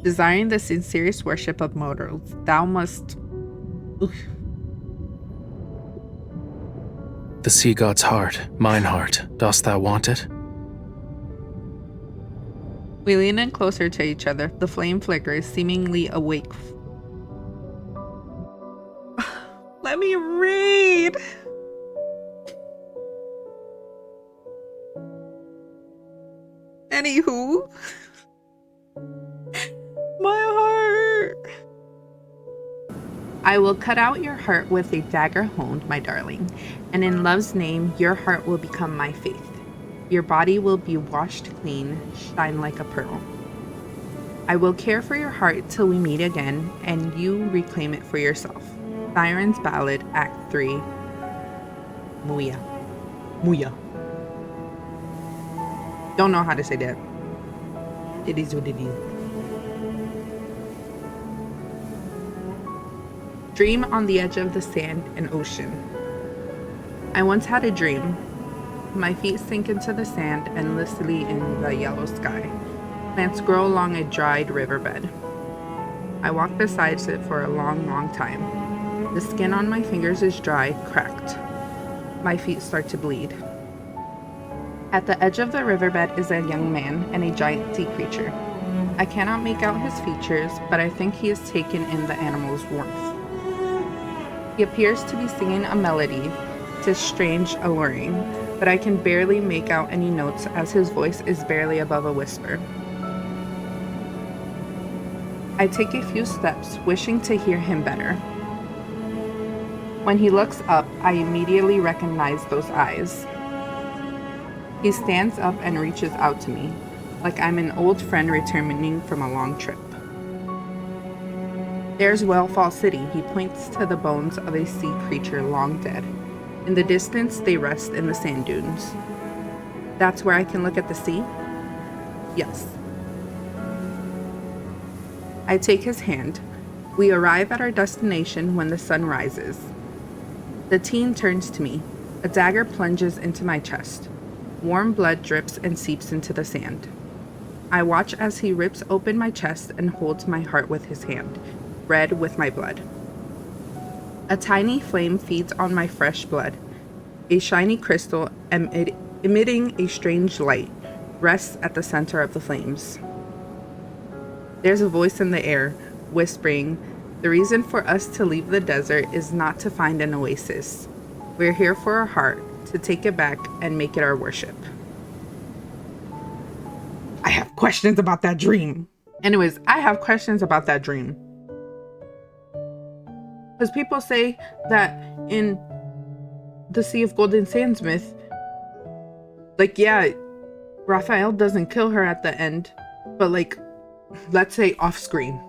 Desiring the sincerest worship of mortals, thou must... Ugh. The sea god's heart, mine heart, dost thou want it? We lean in closer to each other. The flame flickers, seemingly awake. Let me read! Anywho... My heart! I will cut out your heart with a dagger honed, my darling, and in love's name, your heart will become my faith. Your body will be washed clean, shine like a pearl. I will care for your heart till we meet again, and you reclaim it for yourself. Siren's Ballad, Act 3. Muya. Muya. Don't know how to say that. It is what it is. Dream on the edge of the sand and ocean. I once had a dream. My feet sink into the sand endlessly in the yellow sky. Plants grow along a dried riverbed. I walk beside it for a long, long time. The skin on my fingers is dry, cracked. My feet start to bleed. At the edge of the riverbed is a young man and a giant sea creature. I cannot make out his features, but I think he is taken in the animal's warmth. He appears to be singing a melody. It is strange, alluring, but I can barely make out any notes as his voice is barely above a whisper. I take a few steps, wishing to hear him better. When he looks up, I immediately recognize those eyes. He stands up and reaches out to me, like I'm an old friend returning from a long trip. There's Whalefall City. He points to the bones of a sea creature long dead. In the distance, they rest in the sand dunes. That's where I can look at the sea? Yes. I take his hand. We arrive at our destination when the sun rises. The teen turns to me. A dagger plunges into my chest. Warm blood drips and seeps into the sand. I watch as he rips open my chest and holds my heart with his hand, red with my blood. A tiny flame feeds on my fresh blood. A shiny crystal emitting a strange light rests at the center of the flames. There's a voice in the air, whispering, "The reason for us to leave the desert is not to find an oasis. We're here for our heart, to take it back and make it our worship." questions about that dream. Anyways, I have questions about that dream. Because people say that in the Sea of Golden Sands myth, like, yeah, Rafayel doesn't kill her at the end, but like, let's say off screen,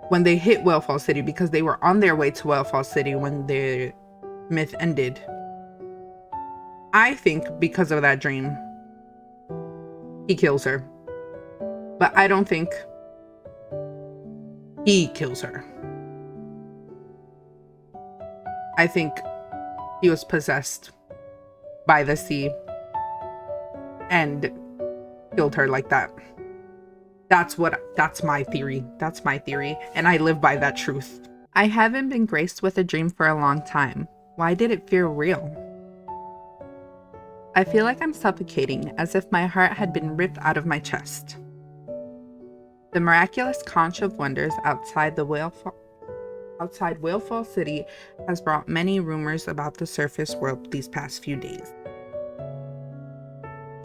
when they hit Whalefall City, because they were on their way to Whalefall City when the myth ended. I think because of that dream, he kills her. But I don't think he kills her. I think he was possessed by the sea and killed her like that. That's my theory. That's my theory. And I live by that truth. I haven't been graced with a dream for a long time. Why did it feel real? I feel like I'm suffocating, as if my heart had been ripped out of my chest. The miraculous conch of wonders outside Whalefall City has brought many rumors about the surface world these past few days.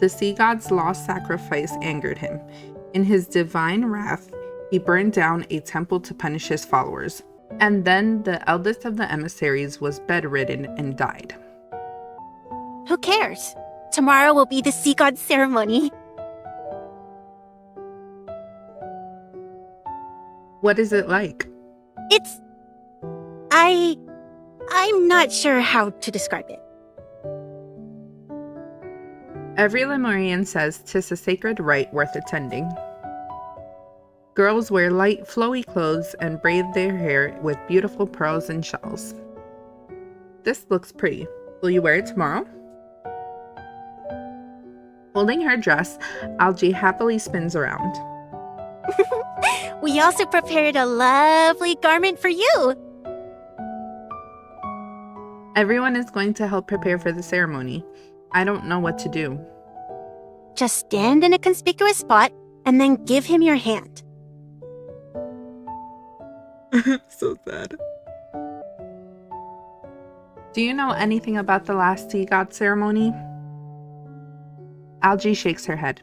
The sea god's lost sacrifice angered him. In his divine wrath, he burned down a temple to punish his followers, and then the eldest of the emissaries was bedridden and died. Who cares? Tomorrow will be the sea god ceremony. What is it like? I'm not sure how to describe it. Every Lemurian says 'tis a sacred rite worth attending. Girls wear light, flowy clothes and braid their hair with beautiful pearls and shells. This looks pretty. Will you wear it tomorrow? Holding her dress, Algie happily spins around. We also prepared a lovely garment for you. Everyone is going to help prepare for the ceremony. I don't know what to do. Just stand in a conspicuous spot and then give him your hand. So sad. Do you know anything about the last sea god ceremony? Algie shakes her head.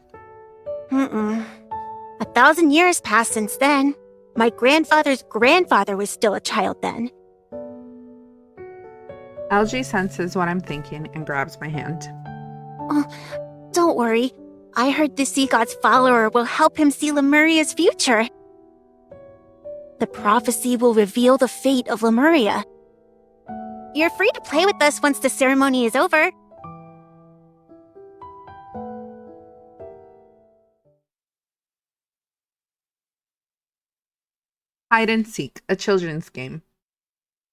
1,000 years passed since then. My grandfather's grandfather was still a child then. Algie senses what I'm thinking and grabs my hand. Oh, don't worry. I heard the sea god's follower will help him see Lemuria's future. The prophecy will reveal the fate of Lemuria. You're free to play with us once the ceremony is over. Hide and seek, a children's game.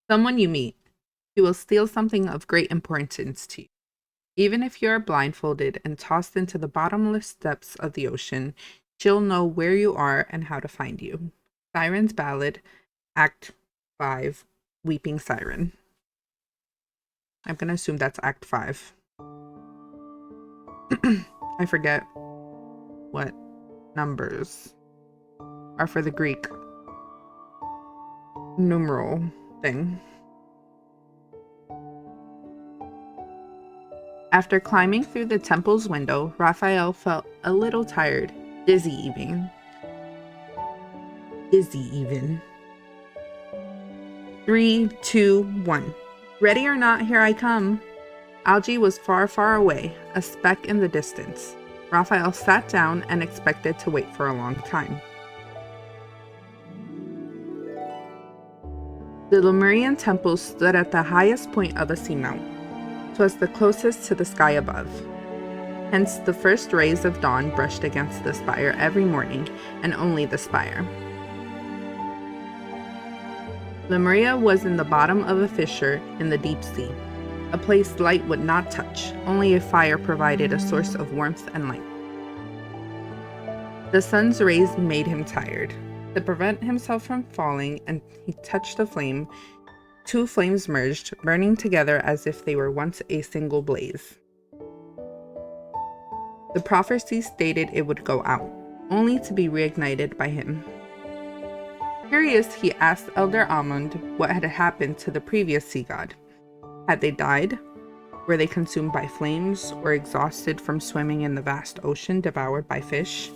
Someone you meet. He will steal something of great importance to you. Even if you are blindfolded and tossed into the bottomless depths of the ocean, she'll know where you are and how to find you. Siren's Ballad, Act 5, Weeping Siren. I'm going to assume that's Act 5. I forget what numbers are for the Greek numeral thing. After climbing through the temple's window, Rafayel felt a little tired, dizzy even. 3, 2, 1. Ready or not, here I come. Algie was far, far away, a speck in the distance. Rafayel sat down and expected to wait for a long time. The Lemurian temple stood at the highest point of a seamount. 'Twas the closest to the sky above. Hence the first rays of dawn brushed against the spire every morning, and only the spire. Lemuria was in the bottom of a fissure in the deep sea, a place light would not touch. Only a fire provided a source of warmth and light. The sun's rays made him tired. To prevent himself from falling, and he touched the flame, 2 flames merged, burning together as if they were once a single blaze. The prophecy stated it would go out, only to be reignited by him. Curious, he asked Elder Almond what had happened to the previous sea god. Had they died? Were they consumed by flames or exhausted from swimming in the vast ocean devoured by fish?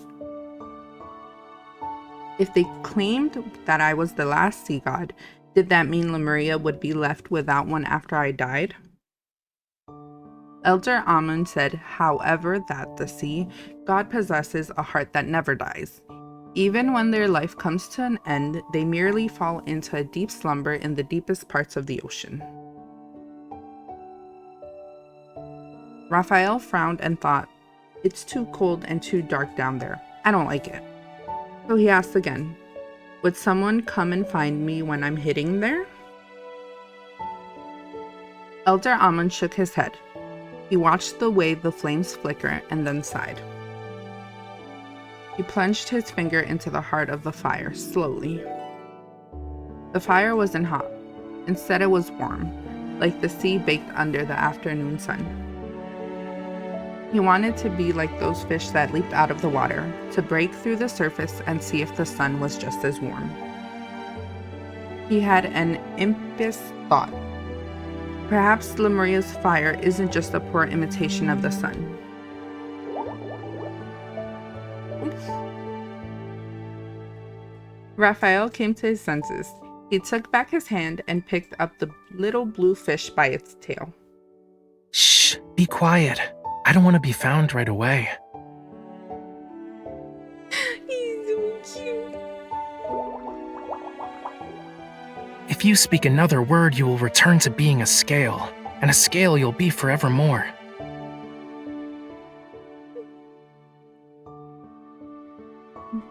If they claimed that I was the last sea god, did that mean Lemuria would be left without one after I died? Elder Amun said, however, that the sea god possesses a heart that never dies. Even when their life comes to an end, they merely fall into a deep slumber in the deepest parts of the ocean. Raphael frowned and thought, it's too cold and too dark down there. I don't like it. So he asked again, would someone come and find me when I'm hitting there? Elder Amun shook his head. He watched the way the flames flicker and then sighed. He plunged his finger into the heart of the fire, slowly. The fire wasn't hot. Instead, it was warm, like the sea baked under the afternoon sun. He wanted to be like those fish that leaped out of the water, to break through the surface and see if the sun was just as warm. He had an impious thought. Perhaps Lemuria's fire isn't just a poor imitation of the sun. Oops. Raphael came to his senses. He took back his hand and picked up the little blue fish by its tail. Shh, be quiet. I don't want to be found right away. He's so cute. If you speak another word, you will return to being a scale, and a scale you'll be forevermore.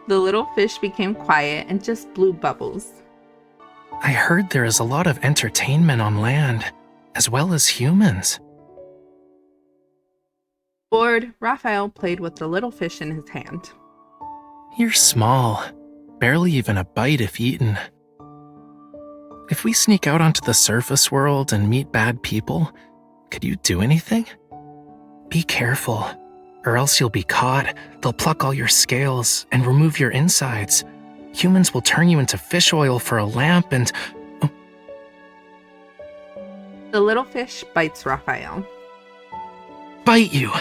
The little fish became quiet and just blew bubbles. I heard there is a lot of entertainment on land, as well as humans. Bored, Raphael played with the little fish in his hand. You're small, barely even a bite if eaten. If we sneak out onto the surface world and meet bad people, could you do anything? Be careful, or else you'll be caught. They'll pluck all your scales and remove your insides. Humans will turn you into fish oil for a lamp and... Oh. The little fish bites Raphael. Bite you!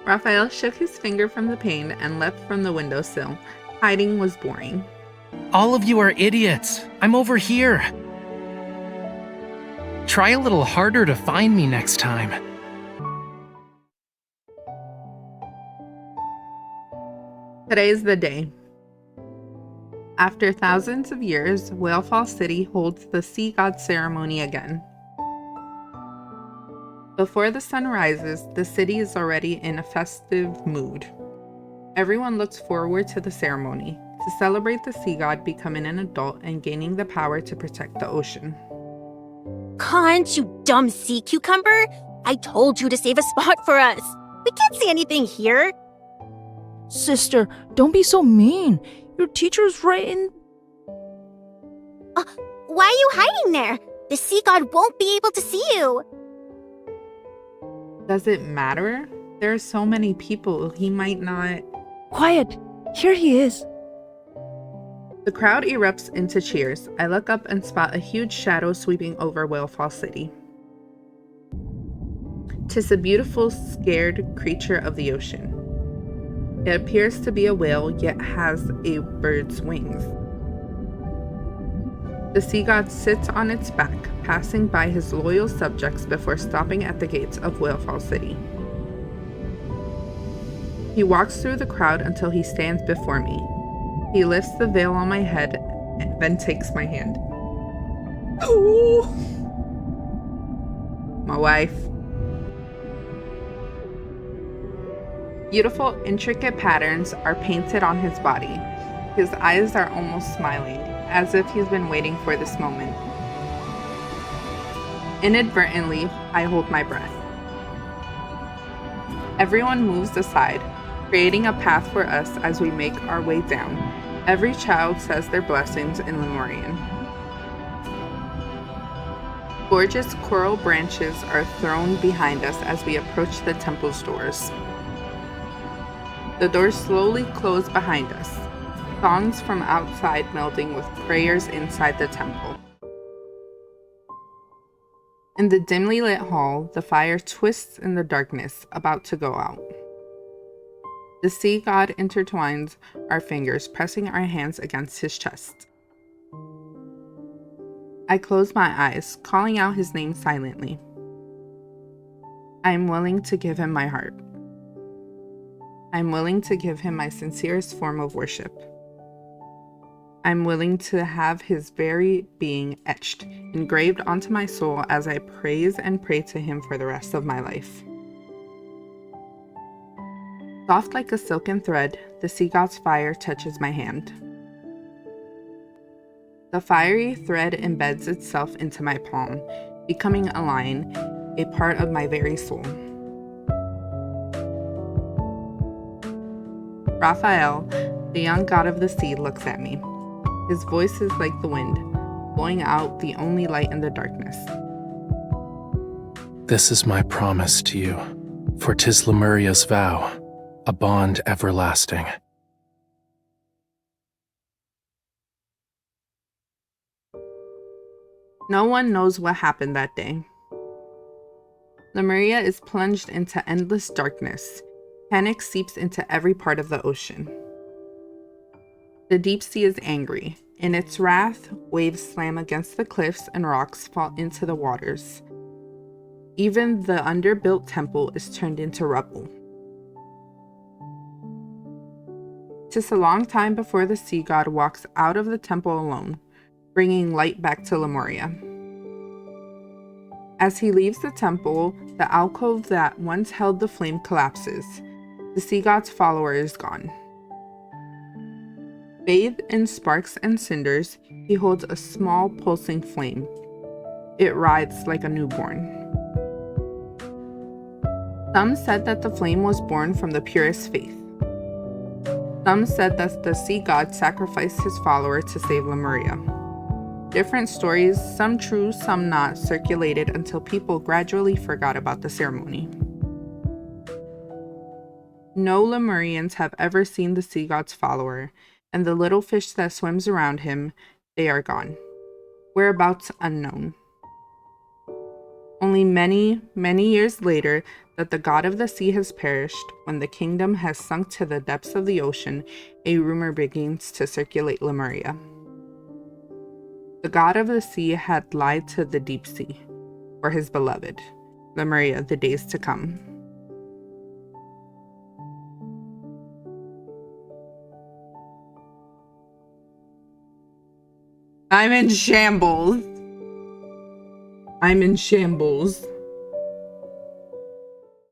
Raphael shook his finger from the pane and leapt from the windowsill. Hiding was boring. All of you are idiots. I'm over here. Try a little harder to find me next time. Today's the day. After thousands of years, Whalefall City holds the Sea God ceremony again. Before the sun rises, the city is already in a festive mood. Everyone looks forward to the ceremony, to celebrate the sea god becoming an adult and gaining the power to protect the ocean. Conch, you dumb sea cucumber! I told you to save a spot for us. We can't see anything here. Sister, don't be so mean. Your teacher's right in... Why are you hiding there? The sea god won't be able to see you. Does it matter? There are so many people, he might not... Quiet! Here he is. The crowd erupts into cheers. I look up and spot a huge shadow sweeping over Whalefall City. 'Tis a beautiful, scared creature of the ocean. It appears to be a whale, yet has a bird's wings. The sea god sits on its back, passing by his loyal subjects before stopping at the gates of Whalefall City. He walks through the crowd until he stands before me. He lifts the veil on my head and then takes my hand. Ooh. My wife. Beautiful, intricate patterns are painted on his body. His eyes are almost smiling, as if he's been waiting for this moment. Inadvertently, I hold my breath. Everyone moves aside, creating a path for us as we make our way down. Every child says their blessings in Lemurian. Gorgeous coral branches are thrown behind us as we approach the temple's doors. The doors slowly close behind us, songs from outside melding with prayers inside the temple. In the dimly lit hall, the fire twists in the darkness, about to go out. The sea god intertwines our fingers, pressing our hands against his chest. I close my eyes, calling out his name silently. I am willing to give him my heart. I am willing to give him my sincerest form of worship. I am willing to have his very being etched, engraved onto my soul as I praise and pray to him for the rest of my life. Soft like a silken thread, the sea god's fire touches my hand. The fiery thread embeds itself into my palm, becoming a line, a part of my very soul. Rafayel, the young god of the sea, looks at me. His voice is like the wind, blowing out the only light in the darkness. This is my promise to you, for 'tis Lemuria's vow, a bond everlasting. No one knows what happened that day. Lemuria is plunged into endless darkness. Panic seeps into every part of the ocean. The deep sea is angry. In its wrath, waves slam against the cliffs and rocks fall into the waters. Even the underbuilt temple is turned into rubble. 'Tis a long time before the sea god walks out of the temple alone, bringing light back to Lemuria. As he leaves the temple, the alcove that once held the flame collapses. The sea god's follower is gone. Bathed in sparks and cinders, he holds a small pulsing flame. It writhes like a newborn. Some said that the flame was born from the purest faith. Some said that the sea god sacrificed his follower to save Lemuria. Different stories, some true, some not, circulated until people gradually forgot about the ceremony. No Lemurians have ever seen the sea god's follower, and the little fish that swims around him, they are gone. Whereabouts unknown. Only many, many years later, that the god of the sea has perished, when the kingdom has sunk to the depths of the ocean, a rumor begins to circulate Lemuria. The god of the sea had lied to the deep sea, for his beloved, Lemuria, the days to come. I'm in shambles. I'm in shambles.